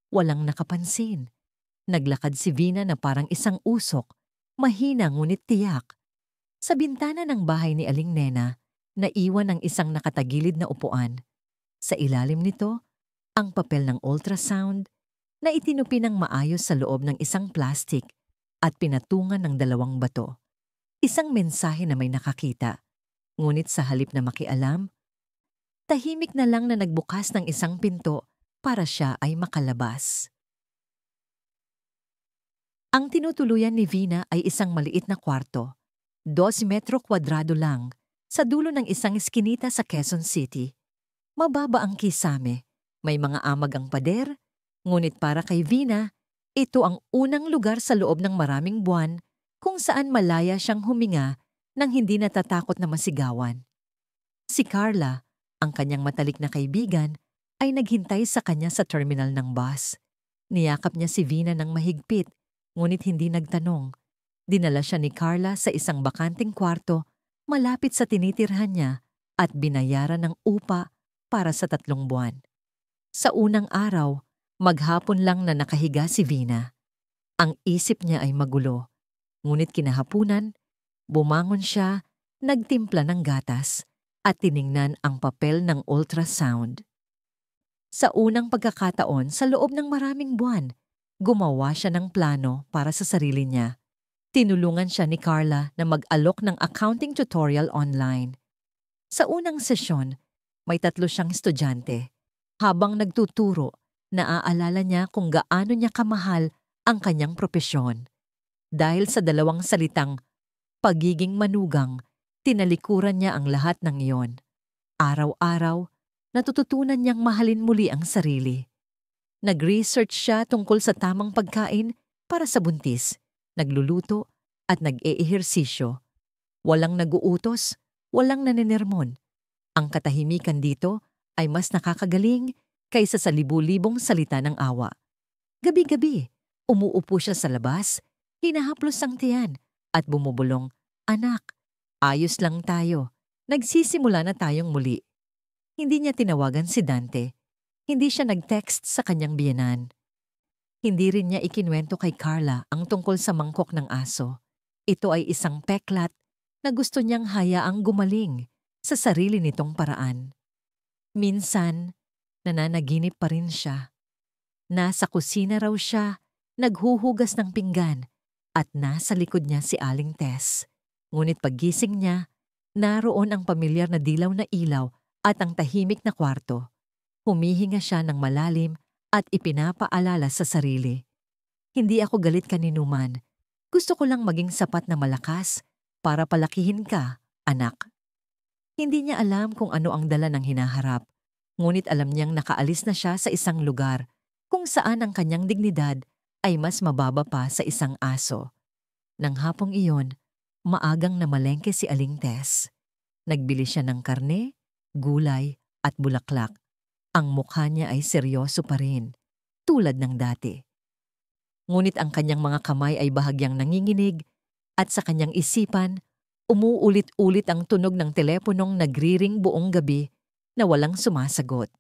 Walang nakapansin. Naglakad si Vina na parang isang usok, mahina ngunit tiyak. Sa bintana ng bahay ni Aling Nena, naiwan ang isang nakatagilid na upuan. Sa ilalim nito, ang papel ng ultrasound na itinupi ng maayos sa loob ng isang plastic at pinatungan ng 2 bato. Isang mensahe na may nakakita. Ngunit sa halip na makialam, tahimik na lang na nagbukas ng isang pinto para siya ay makalabas. Ang tinutuluyan ni Vina ay isang maliit na kwarto, 2 metro kwadrado lang, sa dulo ng isang eskinita sa Quezon City. Mababa ang kisame, may mga amag ang pader, ngunit para kay Vina, ito ang unang lugar sa loob ng maraming buwan kung saan malaya siyang huminga nang hindi natatakot na masigawan. Si Carla, ang kanyang matalik na kaibigan, ay naghintay sa kanya sa terminal ng bus. Niyakap niya si Vina ng mahigpit, ngunit hindi nagtanong. Dinala siya ni Carla sa isang bakanting kwarto malapit sa tinitirhan niya at binayaran ng upa para sa 3 buwan. Sa unang araw, maghapon lang na nakahiga si Vina. Ang isip niya ay magulo. Ngunit kinahapunan, bumangon siya, nagtimpla ng gatas, at tiningnan ang papel ng ultrasound. Sa unang pagkakataon sa loob ng maraming buwan, gumawa siya ng plano para sa sarili niya. Tinulungan siya ni Carla na mag-alok ng accounting tutorial online. Sa unang sesyon, may 3 siyang estudyante. Habang nagtuturo, naaalala niya kung gaano niya kamahal ang kanyang propesyon. Dahil sa 2 salitang, pagiging manugang, tinalikuran niya ang lahat ng iyon. Araw-araw, natututunan niyang mahalin muli ang sarili. Nag-research siya tungkol sa tamang pagkain para sa buntis, nagluluto at nag-eehersisyo. Walang naguutos, walang naninirmon. Ang katahimikan dito ay mas nakakagaling kaysa sa libu-libong salita ng awa. Gabi-gabi, umuupo siya sa labas, hinahaplos ang tiyan at bumubulong, "Anak, ayos lang tayo. Nagsisimula na tayong muli." Hindi niya tinawagan si Dante. Hindi siya nag-text sa kanyang biyenan. Hindi rin niya ikinwento kay Carla ang tungkol sa mangkok ng aso. Ito ay isang peklat na gusto niyang hayaang gumaling sa sarili nitong paraan. Minsan, nananaginip pa rin siya. Nasa kusina raw siya, naghuhugas ng pinggan at nasa likod niya si Aling Tess. Ngunit paggising niya, naroon ang pamilyar na dilaw na ilaw at ang tahimik na kwarto. Humihinga siya ng malalim at ipinapaalala sa sarili. Hindi ako galit kaninuman. Gusto ko lang maging sapat na malakas para palakihin ka, anak. Hindi niya alam kung ano ang dala ng hinaharap. Ngunit alam niyang nakaalis na siya sa isang lugar kung saan ang kanyang dignidad ay mas mababa pa sa isang aso. Nang hapong iyon, maagang namalengke si Aling Tess. Nagbili siya ng karne, gulay at bulaklak. Ang mukha niya ay seryoso pa rin, tulad ng dati. Ngunit ang kanyang mga kamay ay bahagyang nanginginig at sa kanyang isipan, umuulit-ulit ang tunog ng teleponong nagriring buong gabi na walang sumasagot.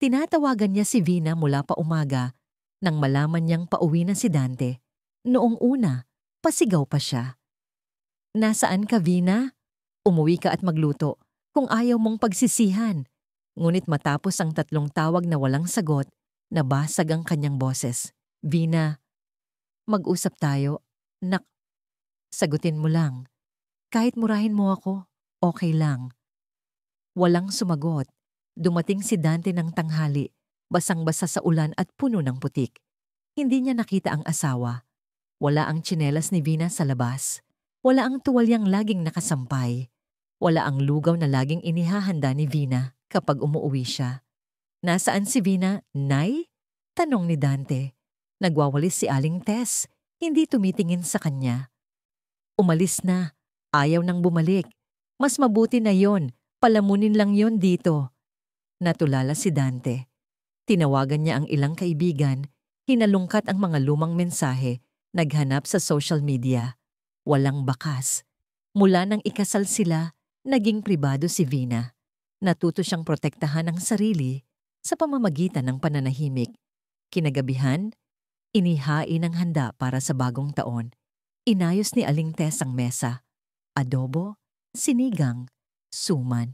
Tinatawagan niya si Vina mula pa umaga nang malaman niyang pauwi na si Dante. Noong una, pasigaw pa siya. "Nasaan ka, Vina? Umuwi ka at magluto kung ayaw mong pagsisihan." Ngunit matapos ang 3 tawag na walang sagot, nabasag ang kanyang boses. "Vina, mag-usap tayo. Nak, sagutin mo lang. Kahit murahin mo ako, okay lang." Walang sumagot. Dumating si Dante ng tanghali, basang-basa sa ulan at puno ng putik. Hindi niya nakita ang asawa. Wala ang tsinelas ni Vina sa labas. Wala ang tuwalyang laging nakasampay. Wala ang lugaw na laging inihahanda ni Vina kapag umuuwi siya. "Nasaan si Vina, Nay?" tanong ni Dante. Nagwawalis si Aling Tess, hindi tumitingin sa kanya. "Umalis na. Ayaw nang bumalik. Mas mabuti na yon. Palamunin lang yon dito." Natulala si Dante. Tinawagan niya ang ilang kaibigan, hinalungkat ang mga lumang mensahe, naghanap sa social media. Walang bakas. Mula nang ikasal sila, naging pribado si Vina. Natuto siyang protektahan ang sarili sa pamamagitan ng pananahimik. Kinagabihan, inihain ang handa para sa bagong taon. Inayos ni Aling Tess ang mesa. Adobo, sinigang, suman.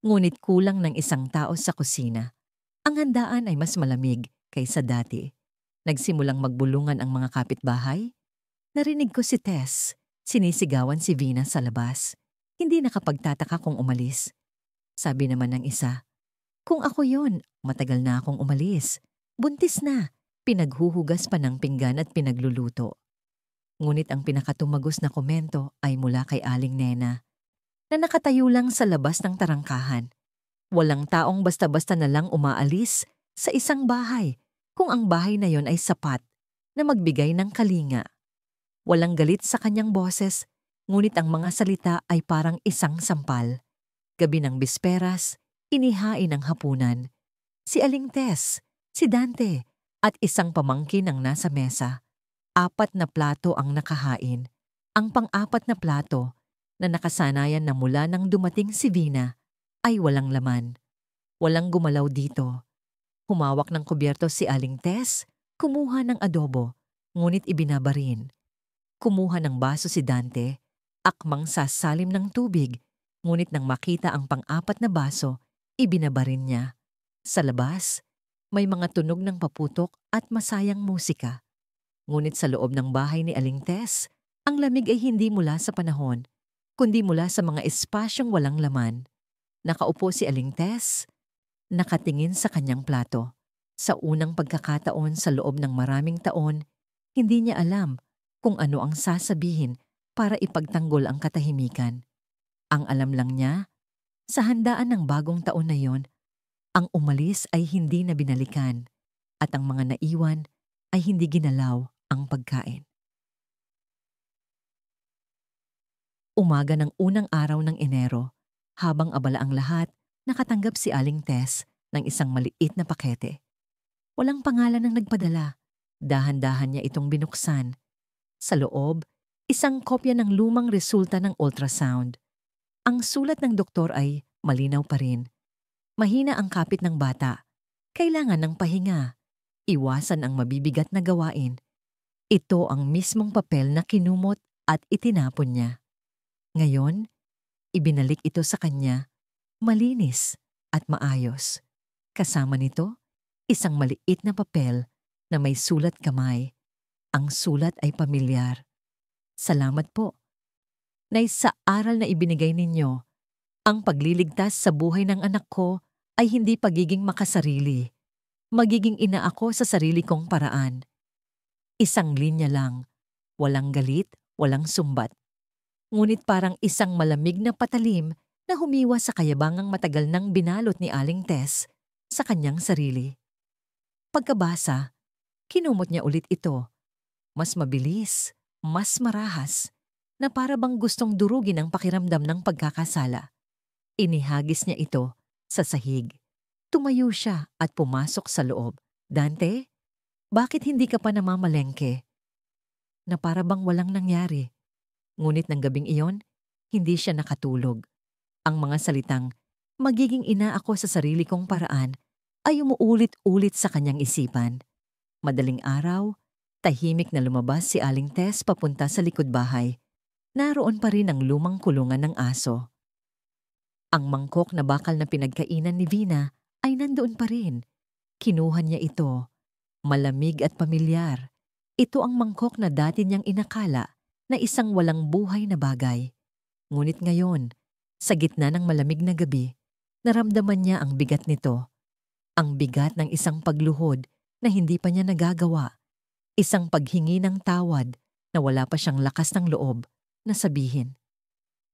Ngunit kulang ng isang tao sa kusina. Ang handaan ay mas malamig kaysa dati. Nagsimulang magbulungan ang mga kapitbahay. Narinig ko si Tess. Sinisigawan si Vina sa labas. Hindi nakapagtataka kung umalis. Sabi naman ng isa, "Kung ako yon, matagal na akong umalis." buntis na, pinaghuhugas pa ng pinggan at pinagluluto. Ngunit ang pinakatumagos na komento ay mula kay Aling Nena, na nakatayo lang sa labas ng tarangkahan. Walang taong basta-basta na lang umaalis sa isang bahay kung ang bahay na yon ay sapat na magbigay ng kalinga. Walang galit sa kanyang boses, ngunit ang mga salita ay parang isang sampal. Gabi ng bisperas, inihain ang hapunan. Si Aling Tess, si Dante, at isang pamangkin ang nasa mesa. 4 na plato ang nakahain. Ang pang-4 na plato, na nakasanayan na mula nang dumating si Vina, ay walang laman. Walang gumalaw dito. Humawak ng kubyerto si Aling Tess, kumuha ng adobo, ngunit ibinabarin. Kumuha ng baso si Dante, akmang sasalim ng tubig, ngunit nang makita ang pang-4 na baso, ibinabarin niya. Sa labas, may mga tunog ng paputok at masayang musika. Ngunit sa loob ng bahay ni Aling Tess, ang lamig ay hindi mula sa panahon, kundi mula sa mga espasyong walang laman. Nakaupo si Aling Tess, nakatingin sa kanyang plato. Sa unang pagkakataon sa loob ng maraming taon, hindi niya alam kung ano ang sasabihin para ipagtanggol ang katahimikan. Ang alam lang niya, sa handaan ng bagong taon na yon, ang umalis ay hindi na binalikan at ang mga naiwan ay hindi ginalaw ang pagkain. Umaga ng unang araw ng Enero, habang abala ang lahat, nakatanggap si Aling Tess ng isang maliit na pakete. Walang pangalan ang nagpadala. Dahan-dahan niya itong binuksan. Sa loob, isang kopya ng lumang resulta ng ultrasound. Ang sulat ng doktor ay malinaw pa rin. Mahina ang kapit ng bata. Kailangan ng pahinga. Iwasan ang mabibigat na gawain. Ito ang mismong papel na kinumot at itinapon niya. Ngayon, ibinalik ito sa kanya, malinis at maayos. Kasama nito, isang maliit na papel na may sulat kamay. Ang sulat ay pamilyar. Salamat po. Sa aral na ibinigay ninyo, ang pagliligtas sa buhay ng anak ko ay hindi pagiging makasarili. Magiging ina ako sa sarili kong paraan. Isang linya lang, walang galit, walang sumbat. Ngunit parang isang malamig na patalim na humiwa sa kayabangang matagal nang binalot ni Aling Tess sa kanyang sarili. Pagkabasa, kinumot niya ulit ito. Mas mabilis, mas marahas, na para bang gustong durugin ang pakiramdam ng pagkakasala. Inihagis niya ito sa sahig. Tumayo siya at pumasok sa loob. Dante, bakit hindi ka pa namamalengke? Na para bang walang nangyari. Ngunit ng gabing iyon, hindi siya nakatulog. Ang mga salitang, magiging ina ako sa sarili kong paraan, ay umuulit-ulit sa kanyang isipan. Madaling araw, tahimik na lumabas si Aling Tess papunta sa likod bahay. Naroon pa rin ang lumang kulungan ng aso. Ang mangkok na bakal na pinagkainan ni Vina ay nandoon pa rin. Kinuha niya ito. Malamig at pamilyar. Ito ang mangkok na dati niyang inakala na isang walang buhay na bagay. Ngunit ngayon, sa gitna ng malamig na gabi, naramdaman niya ang bigat nito. Ang bigat ng isang pagluhod na hindi pa niya nagagawa. Isang paghingi ng tawad na wala pa siyang lakas ng loob na sabihin.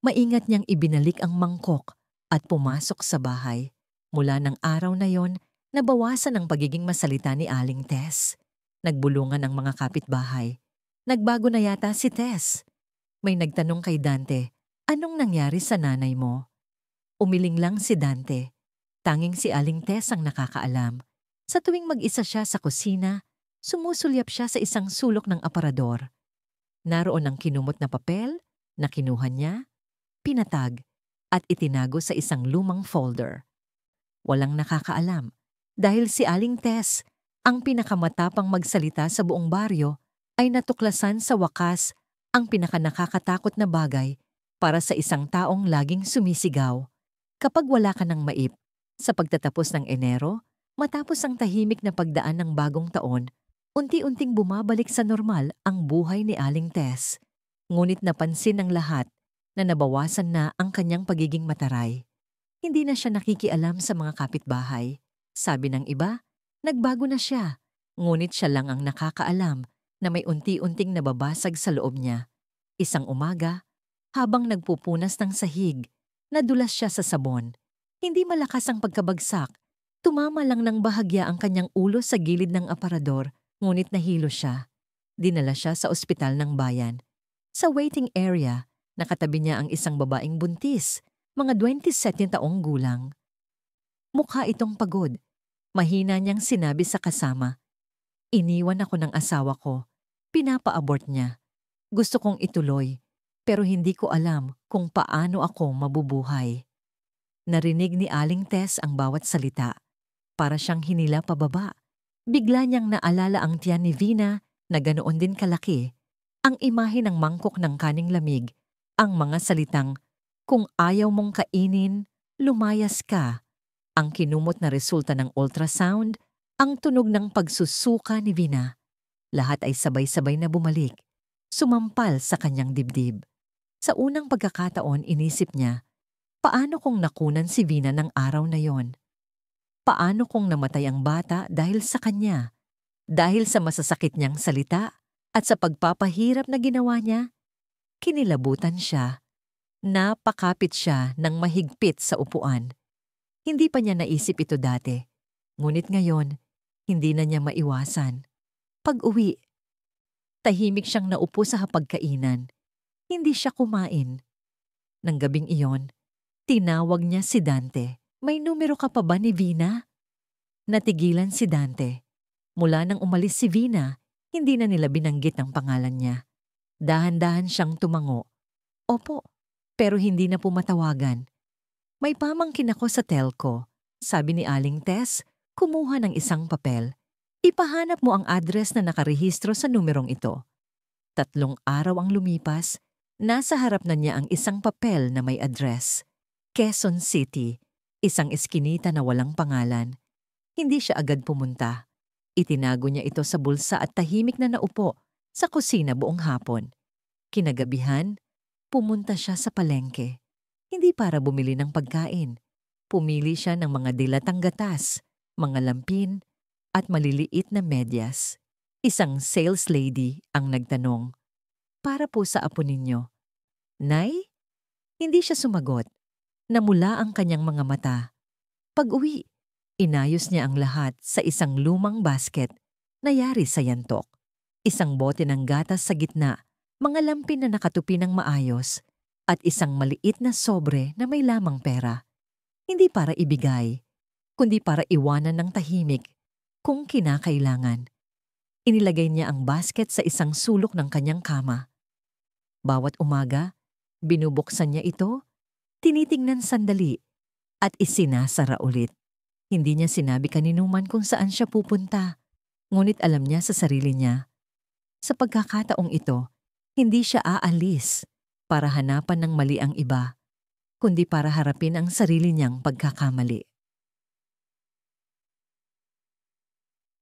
Maingat niyang ibinalik ang mangkok at pumasok sa bahay. Mula ng araw na yon, nabawasan ang pagiging masalita ni Aling Tess. Nagbulungan ang mga kapitbahay. Nagbago na yata si Tess. May nagtanong kay Dante, anong nangyari sa nanay mo? Umiling lang si Dante. Tanging si Aling Tess ang nakakaalam. Sa tuwing mag-isa siya sa kusina, sumusulyap siya sa isang sulok ng aparador. Naroon ang kinumot na papel na kinuha niya, pinatag, at itinago sa isang lumang folder. Walang nakakaalam dahil si Aling Tess, ang pinakamatapang magsalita sa buong baryo, ay natuklasan sa wakas ang pinakanakakatakot na bagay para sa isang taong laging sumisigaw. Kapag wala ka ng maip, sa pagtatapos ng Enero, matapos ang tahimik na pagdaan ng bagong taon, unti-unting bumabalik sa normal ang buhay ni Aling Tess. Ngunit napansin ng lahat na nabawasan na ang kanyang pagiging mataray. Hindi na siya nakikialam sa mga kapitbahay. Sabi ng iba, Nagbago na siya, ngunit siya lang ang nakakaalam na may unti-unting nababasag sa loob niya. Isang umaga, habang nagpupunas ng sahig, nadulas siya sa sabon. Hindi malakas ang pagkabagsak. Tumama lang ng bahagya ang kanyang ulo sa gilid ng aparador, ngunit nahilo siya. Dinala siya sa ospital ng bayan. Sa waiting area, nakatabi niya ang isang babaeng buntis, mga 27 taong gulang. Mukha itong pagod. Mahina niyang sinabi sa kasama, "Iniwan ako ng asawa ko. Pinapa-abort niya. Gusto kong ituloy, pero hindi ko alam kung paano ako mabubuhay." Narinig ni Aling Tess ang bawat salita. Para siyang hinila pababa. Bigla niyang naalala ang tiyan ni Vina na ganoon din kalaki. Ang imahe ng mangkok ng kaning lamig. Ang mga salitang, "Kung ayaw mong kainin, lumayas ka." Ang kinumot na resulta ng ultrasound, ang tunog ng pagsusuka ni Vina. Lahat ay sabay-sabay na bumalik. Sumampal sa kanyang dibdib. Sa unang pagkakataon, inisip niya, paano kung nakunan si Vina ng araw na yon? Paano kung namatay ang bata dahil sa kanya? Dahil sa masasakit niyang salita at sa pagpapahirap na ginawa niya? Kinilabutan siya. Napakapit siya ng mahigpit sa upuan. Hindi pa niya naisip ito dati. Ngunit ngayon, hindi na niya maiwasan. Pag-uwi, tahimik siyang naupo sa hapagkainan. Hindi siya kumain. Nang gabing iyon, tinawag niya si Dante. "May numero ka pa ba ni Vina?" Natigilan si Dante. Mula nang umalis si Vina, hindi na nila binanggit ang pangalan niya. Dahan-dahan siyang tumango. "Opo, pero hindi na po matawagan." "May pamangkin ako sa telco," sabi ni Aling Tess, kumuha ng isang papel. "Ipahanap mo ang address na nakarehistro sa numerong ito." 3 araw ang lumipas, nasa harap na niya ang isang papel na may address. Quezon City, isang eskinita na walang pangalan. Hindi siya agad pumunta. Itinago niya ito sa bulsa at tahimik na naupo sa kusina buong hapon. Kinagabihan, pumunta siya sa palengke. Hindi para bumili ng pagkain. Pumili siya ng mga dilatang gatas, mga lampin, at maliliit na medyas. Isang sales lady ang nagtanong, "Para po sa apo ninyo." "Nay?" Hindi siya sumagot. Namula ang kanyang mga mata. Pag-uwi, inayos niya ang lahat sa isang lumang basket na yari sa yantok. Isang bote ng gatas sa gitna, mga lampin na nakatupi ng maayos, at isang maliit na sobre na may lamang pera. Hindi para ibigay, kundi para iwanan ng tahimik kung kinakailangan. Inilagay niya ang basket sa isang sulok ng kanyang kama. Bawat umaga, binubuksan niya ito, tinitingnan sandali, at isinasara ulit. Hindi niya sinabi kaninuman kung saan siya pupunta, ngunit alam niya sa sarili niya. Sa pagkakataong ito, hindi siya aalis para hanapan ng mali ang iba, kundi para harapin ang sarili niyang pagkakamali.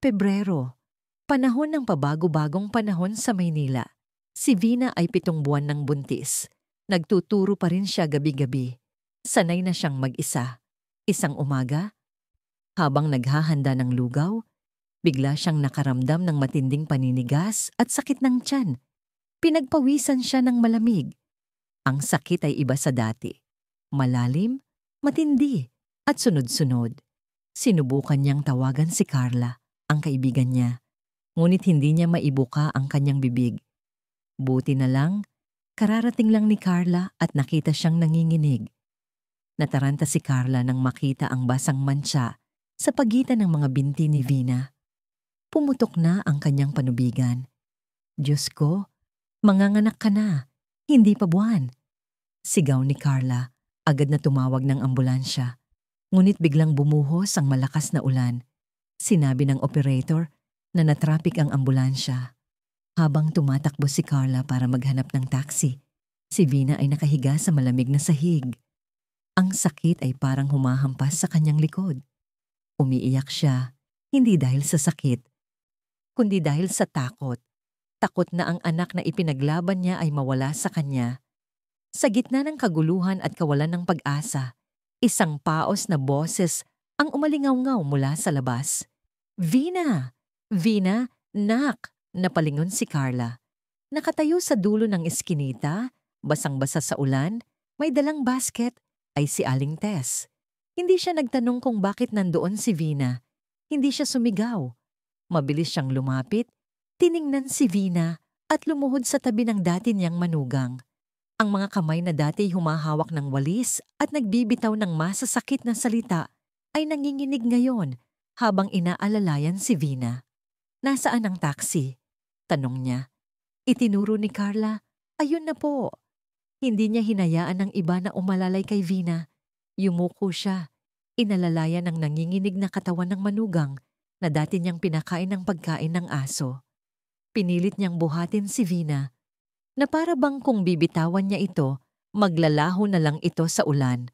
Pebrero, panahon ng pabago-bagong panahon sa Maynila. Si Vina ay 7 buwan ng buntis. Nagtuturo pa rin siya gabi-gabi. Sanay na siyang mag-isa. Isang umaga, habang naghahanda ng lugaw, bigla siyang nakaramdam ng matinding paninigas at sakit ng tiyan. Pinagpawisan siya ng malamig. Ang sakit ay iba sa dati. Malalim, matindi, at sunod-sunod. Sinubukan niyang tawagan si Carla, ang kaibigan niya. Ngunit hindi niya maibuka ang kanyang bibig. Buti na lang, kararating lang ni Carla at nakita siyang nanginginig. Nataranta si Carla nang makita ang basang mantsa sa pagitan ng mga binti ni Vina. Pumutok na ang kanyang panubigan. "Diyos ko, manganganak ka na, hindi pa buwan." Sigaw ni Carla, agad na tumawag ng ambulansya. Ngunit biglang bumuhos ang malakas na ulan. Sinabi ng operator na natrapik ang ambulansya. Habang tumatakbo si Carla para maghanap ng taxi, si Vina ay nakahiga sa malamig na sahig. Ang sakit ay parang humahampas sa kanyang likod. Umiiyak siya, hindi dahil sa sakit, kundi dahil sa takot. Takot na ang anak na ipinaglaban niya ay mawala sa kanya. Sa gitna ng kaguluhan at kawalan ng pag-asa, isang paos na boses ang umalingaw-ngaw mula sa labas. Vina! Vina, nak! Napalingon si Carla. Nakatayo sa dulo ng eskinita, basang-basa sa ulan, may dalang basket, ay si Aling Tess. Hindi siya nagtanong kung bakit nandoon si Vina. Hindi siya sumigaw. Mabilis siyang lumapit, tiningnan si Vina at lumuhod sa tabi ng dati niyang manugang. Ang mga kamay na dati humahawak ng walis at nagbibitaw ng masasakit na salita ay nanginginig ngayon habang inaalalayan si Vina. Nasaan ang taxi? Tanong niya. Itinuro ni Carla, ayun na po. Hindi niya hinayaan ng iba na umalalay kay Vina. Yumuko siya. Inalalayan ng nanginginig na katawan ng manugang na dati niyang pinakain ng pagkain ng aso. Pinilit niyang buhatin si Vina na para bang kung bibitawan niya ito, maglalaho na lang ito sa ulan.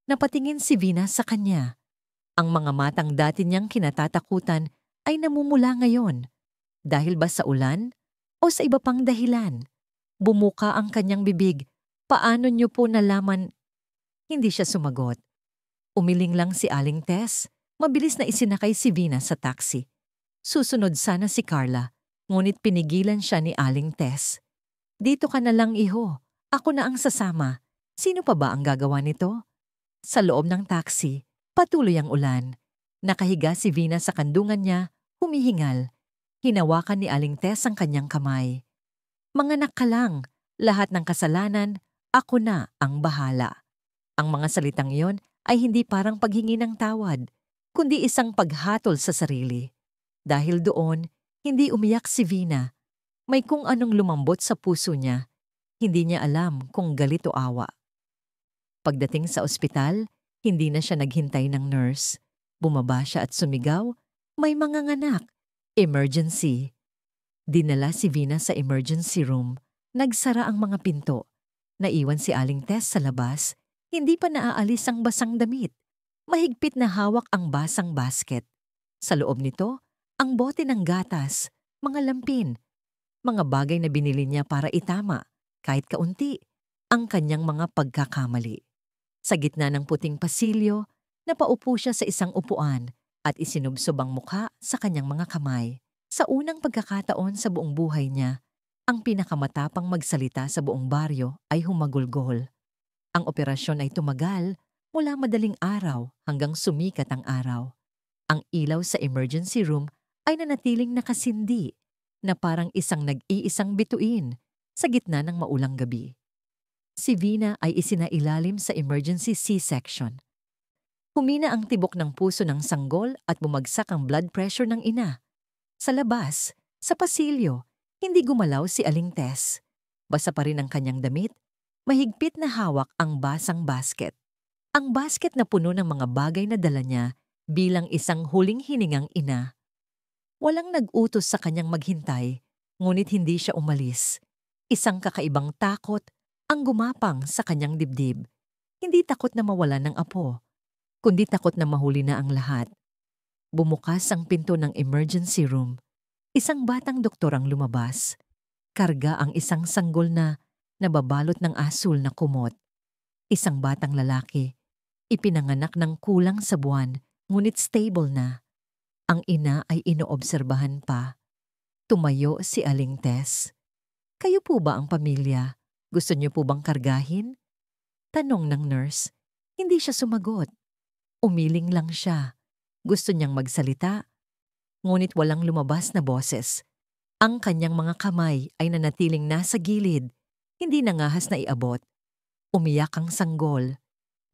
Napatingin si Vina sa kanya. Ang mga matang dati niyang kinatatakutan ay namumula ngayon. Dahil ba sa ulan o sa iba pang dahilan? Bumuka ang kanyang bibig. Paano niyo po nalaman? Hindi siya sumagot. Umiling lang si Aling Tess. Mabilis na isinakay si Vina sa taxi. Susunod sana si Carla, ngunit pinigilan siya ni Aling Tess. Dito ka na lang, iho. Ako na ang sasama. Sino pa ba ang gagawa nito? Sa loob ng taxi, patuloy ang ulan. Nakahiga si Vina sa kandungan niya, humihingal. Hinawakan ni Aling Tess ang kanyang kamay. Manganak ka lang. Lahat ng kasalanan, ako na ang bahala. Ang mga salitang iyon ay hindi parang paghingi ng tawad, kundi isang paghatol sa sarili. Dahil doon, hindi umiyak si Vina. May kung anong lumambot sa puso niya. Hindi niya alam kung galit o awa. Pagdating sa ospital, hindi na siya naghintay ng nurse. Bumaba siya at sumigaw, may manganganak. Emergency. Dinala si Vina sa emergency room. Nagsara ang mga pinto. Naiwan si Aling Tess sa labas. Hindi pa naaalis ang basang damit. Mahigpit na hawak ang basang basket. Sa loob nito, ang bote ng gatas, mga lampin, mga bagay na binili niya para itama, kahit kaunti, ang kanyang mga pagkakamali. Sa gitna ng puting pasilyo, napaupo siya sa isang upuan at isinubsob ang mukha sa kanyang mga kamay. Sa unang pagkakataon sa buong buhay niya, ang pinakamatapang magsalita sa buong baryo ay humagulgol. Ang operasyon ay tumagal mula madaling araw hanggang sumikat ang araw. Ang ilaw sa emergency room ay nanatiling nakasindi na parang isang nag-iisang bituin sa gitna ng maulang gabi. Si Vina ay isinailalim sa emergency C-section. Humina ang tibok ng puso ng sanggol at bumagsak ang blood pressure ng ina. Sa labas, sa pasilyo, hindi gumalaw si Aling Tess. Basa pa rin ang kanyang damit, mahigpit na hawak ang basang basket. Ang basket na puno ng mga bagay na dala niya bilang isang huling hiningang ina. Walang nag-utos sa kanyang maghintay, ngunit hindi siya umalis. Isang kakaibang takot ang gumapang sa kanyang dibdib. Hindi takot na mawalan ng apo, kundi takot na mahuli na ang lahat. Bumukas ang pinto ng emergency room. Isang batang doktor ang lumabas. Karga ang isang sanggol na nababalot ng asul na kumot. Isang batang lalaki, ipinanganak ng kulang sa buwan, ngunit stable na. Ang ina ay inoobserbahan pa. Tumayo si Aling Tess. Kayo po ba ang pamilya? Gusto niyo po bang kargahin? Tanong ng nurse. Hindi siya sumagot. Umiling lang siya. Gusto niyang magsalita. Ngunit walang lumabas na boses. Ang kanyang mga kamay ay nanatiling nasa gilid. Hindi nangahas na iabot. Umiyak ang sanggol.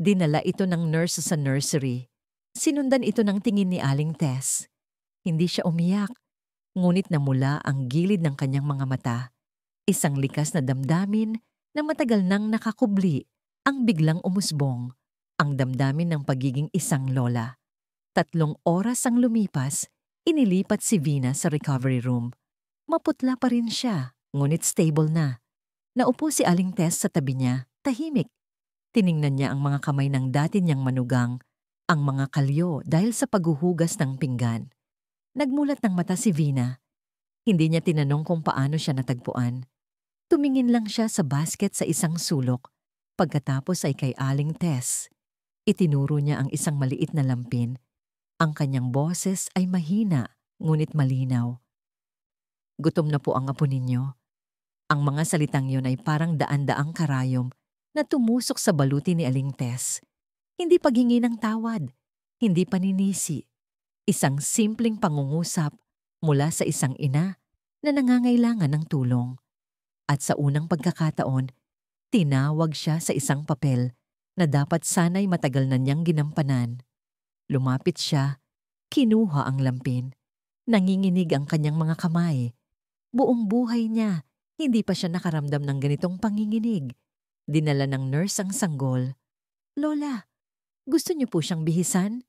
Dinala ito ng nurse sa nursery. Sinundan ito ng tingin ni Aling Tess. Hindi siya umiyak, ngunit namula ang gilid ng kanyang mga mata. Isang likas na damdamin na matagal nang nakakubli ang biglang umusbong, ang damdamin ng pagiging isang lola. 3 oras ang lumipas, inilipat si Vina sa recovery room. Maputla pa rin siya, ngunit stable na. Naupo si Aling Tess sa tabi niya, tahimik. Tiningnan niya ang mga kamay ng dati niyang manugang, ang mga kalyo dahil sa paghuhugas ng pinggan. Nagmulat ng mata si Vina. Hindi niya tinanong kung paano siya natagpuan. Tumingin lang siya sa basket sa isang sulok. Pagkatapos ay kay Aling Tess. Itinuro niya ang isang maliit na lampin. Ang kanyang boses ay mahina, ngunit malinaw. Gutom na po ang apo ninyo. Ang mga salitang yon ay parang daan-daang karayom na tumusok sa baluti ni Aling Tess. Hindi paghingi ng tawad, hindi paninisi. Isang simpleng pangungusap mula sa isang ina na nangangailangan ng tulong. At sa unang pagkakataon, tinawag siya sa isang papel na dapat sana'y matagal na niyang ginampanan. Lumapit siya, kinuha ang lampin. Nanginginig ang kanyang mga kamay. Buong buhay niya, hindi pa siya nakaramdam ng ganitong panginginig. Dinala ng nurse ang sanggol. "Lola, gusto niyo po siyang bihisan?"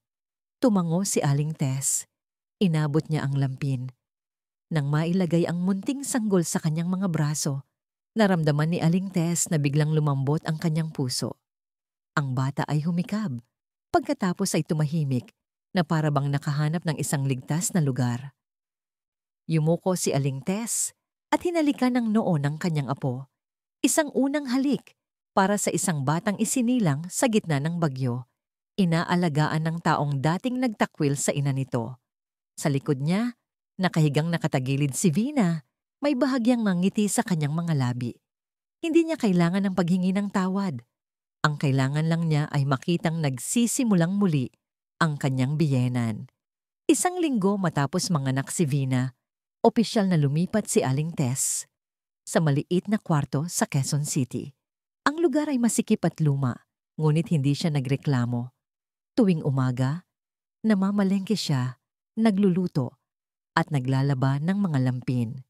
Tumango si Aling Tess. Inabot niya ang lampin. Nang mailagay ang munting sanggol sa kanyang mga braso, naramdaman ni Aling Tess na biglang lumambot ang kanyang puso. Ang bata ay humikab. Pagkatapos ay tumahimik na para bang nakahanap ng isang ligtas na lugar. Yumuko si Aling Tess at hinalikan ng noo ng kanyang apo. Isang unang halik para sa isang batang isinilang sa gitna ng bagyo. Inaalagaan ng taong dating nagtakwil sa ina nito. Sa likod niya, nakahigang nakatagilid si Vina, may bahagyang mangiti sa kanyang mga labi. Hindi niya kailangan ng paghingi ng tawad. Ang kailangan lang niya ay makitang nagsisimulang muli ang kanyang biyenan. Isang linggo matapos manganak si Vina, opisyal na lumipat si Aling Tess sa maliit na kwarto sa Quezon City. Ang lugar ay masikip at luma, ngunit hindi siya nagreklamo. Tuwing umaga, namamalengke siya, nagluluto, at naglalaba ng mga lampin.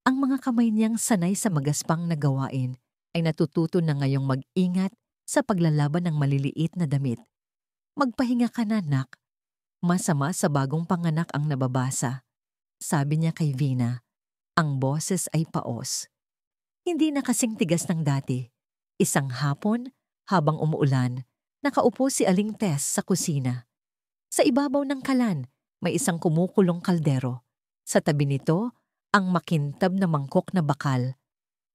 Ang mga kamay niyang sanay sa magaspang na gawain ay natututo na ngayong mag-ingat sa paglalaban ng maliliit na damit. "Magpahinga ka na, nak. Masama sa bagong panganak ang nababasa," sabi niya kay Vina. Ang boses ay paos. Hindi na kasing tigas ng dati. Isang hapon, habang umuulan, nakaupo si Aling Tess sa kusina. Sa ibabaw ng kalan, may isang kumukulong kaldero. Sa tabi nito, ang makintab na mangkok na bakal.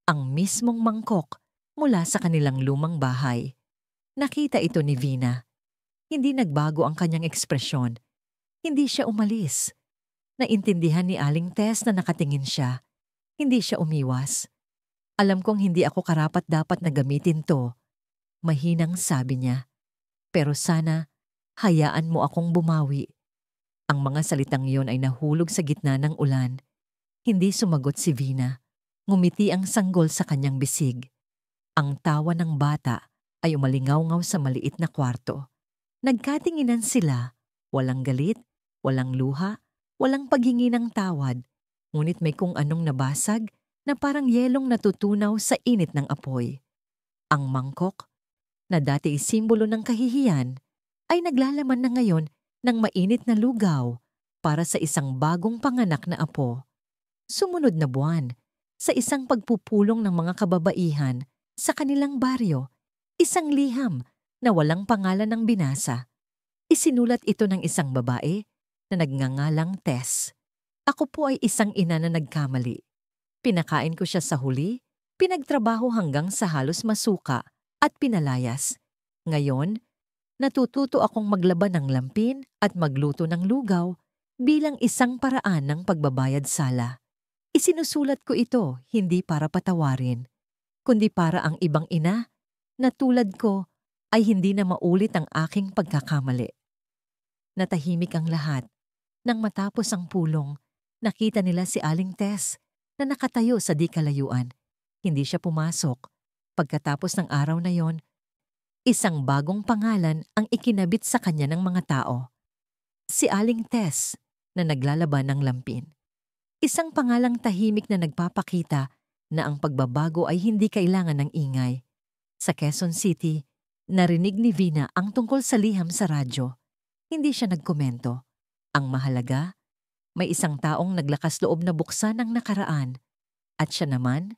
Ang mismong mangkok mula sa kanilang lumang bahay. Nakita ito ni Vina. Hindi nagbago ang kanyang ekspresyon. Hindi siya umalis. Naintindihan ni Aling Tess na nakatingin siya. Hindi siya umiwas. "Alam kong hindi ako karapat-dapat na gamitin to," mahinang sabi niya. "Pero sana, hayaan mo akong bumawi." Ang mga salitang yon ay nahulog sa gitna ng ulan. Hindi sumagot si Vina. Ngumiti ang sanggol sa kanyang bisig. Ang tawa ng bata ay umalingaw-ngaw sa maliit na kwarto. Nagkatinginan sila, walang galit, walang luha, walang paghingi ng tawad, ngunit may kung anong nabasag na parang yelong natutunaw sa init ng apoy. Ang mangkok, na dati simbolo ng kahihiyan, ay naglalaman na ngayon ng mainit na lugaw para sa isang bagong panganak na apo. Sumunod na buwan, sa isang pagpupulong ng mga kababaihan sa kanilang baryo, isang liham na walang pangalan ng binasa. Isinulat ito ng isang babae na nagngangalang Tess. "Ako po ay isang ina na nagkamali. Pinakain ko siya sa huli, pinagtrabaho hanggang sa halos masuka at pinalayas. Ngayon, natututo akong maglaban ng lampin at magluto ng lugaw bilang isang paraan ng pagbabayad sala. Isinusulat ko ito hindi para patawarin, kundi para ang ibang ina na tulad ko ay hindi na maulit ang aking pagkakamali." Natahimik ang lahat. Nang matapos ang pulong, nakita nila si Aling Tess na nakatayo sa di kalayuan. Hindi siya pumasok. Pagkatapos ng araw na yon, isang bagong pangalan ang ikinabit sa kanya ng mga tao. Si Aling Tess na naglalaban ng lampin. Isang pangalang tahimik na nagpapakita na ang pagbabago ay hindi kailangan ng ingay. Sa Quezon City, narinig ni Vina ang tungkol sa liham sa radyo. Hindi siya nagkomento. Ang mahalaga, may isang taong naglakas loob na buksan ang nakaraan. At siya naman,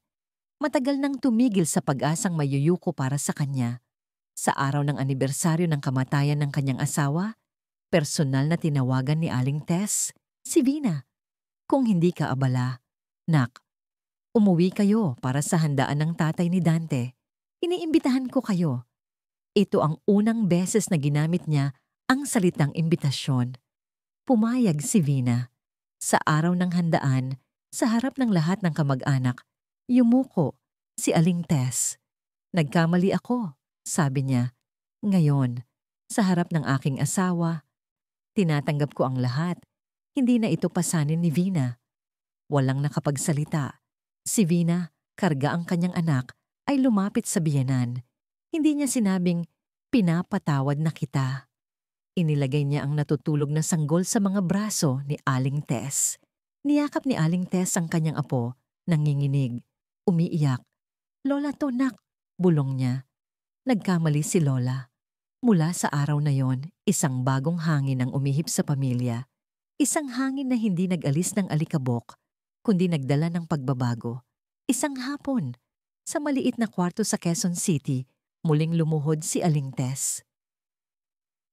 matagal nang tumigil sa pag-asang mayuyuko para sa kanya. Sa araw ng anibersaryo ng kamatayan ng kanyang asawa, personal na tinawagan ni Aling Tess si Vina. "Kung hindi ka abala, nak, umuwi kayo para sa handaan ng tatay ni Dante. Iniimbitahan ko kayo." Ito ang unang beses na ginamit niya ang salitang imbitasyon. Pumayag si Vina. Sa araw ng handaan, sa harap ng lahat ng kamag-anak, yumuko si Aling Tess. Nagkamali ako, sabi niya. Ngayon, sa harap ng aking asawa, tinatanggap ko ang lahat. Hindi na ito pasanin ni Vina. Walang nakapagsalita. Si Vina, karga ang kanyang anak, ay lumapit sa biyenan. Hindi niya sinabing, pinapatawad na kita. Inilagay niya ang natutulog na sanggol sa mga braso ni Aling Tess. Niyakap ni Aling Tess ang kanyang apo, nanginginig, umiiyak. Lola Tonak, bulong niya. Nagkamali si Lola. Mula sa araw na yon, isang bagong hangin ang umihip sa pamilya. Isang hangin na hindi nag-alis ng alikabok, kundi nagdala ng pagbabago. Isang hapon, sa maliit na kwarto sa Quezon City, muling lumuhod si Aling Tess.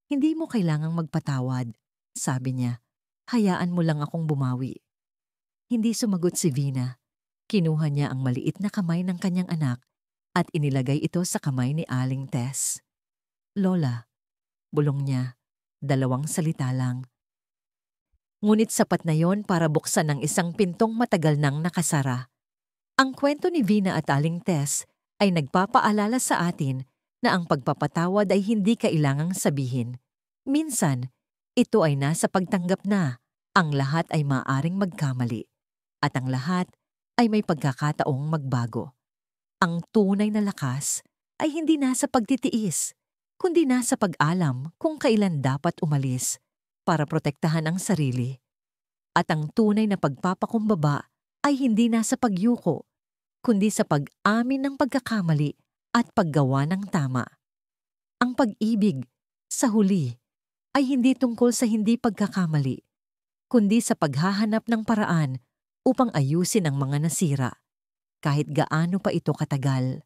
Hindi mo kailangang magpatawad, sabi niya. Hayaan mo lang akong bumawi. Hindi sumagot si Vina. Kinuha niya ang maliit na kamay ng kanyang anak at inilagay ito sa kamay ni Aling Tess. Lola, bulong niya, 2 salita lang. Ngunit sapat na yon para buksan ang isang pintong matagal nang nakasara. Ang kwento ni Vina at Aling Tess ay nagpapaalala sa atin na ang pagpapatawad ay hindi kailangang sabihin. Minsan, ito ay nasa pagtanggap na ang lahat ay maaaring magkamali at ang lahat ay may pagkakataong magbago. Ang tunay na lakas ay hindi nasa pagtitiis, kundi nasa pag-alam kung kailan dapat umalis para protektahan ang sarili. At ang tunay na pagpapakumbaba ay hindi nasa pagyuko, kundi sa pag-amin ng pagkakamali at paggawa ng tama. Ang pag-ibig, sa huli, ay hindi tungkol sa hindi pagkakamali, kundi sa paghahanap ng paraan upang ayusin ang mga nasira, kahit gaano pa ito katagal.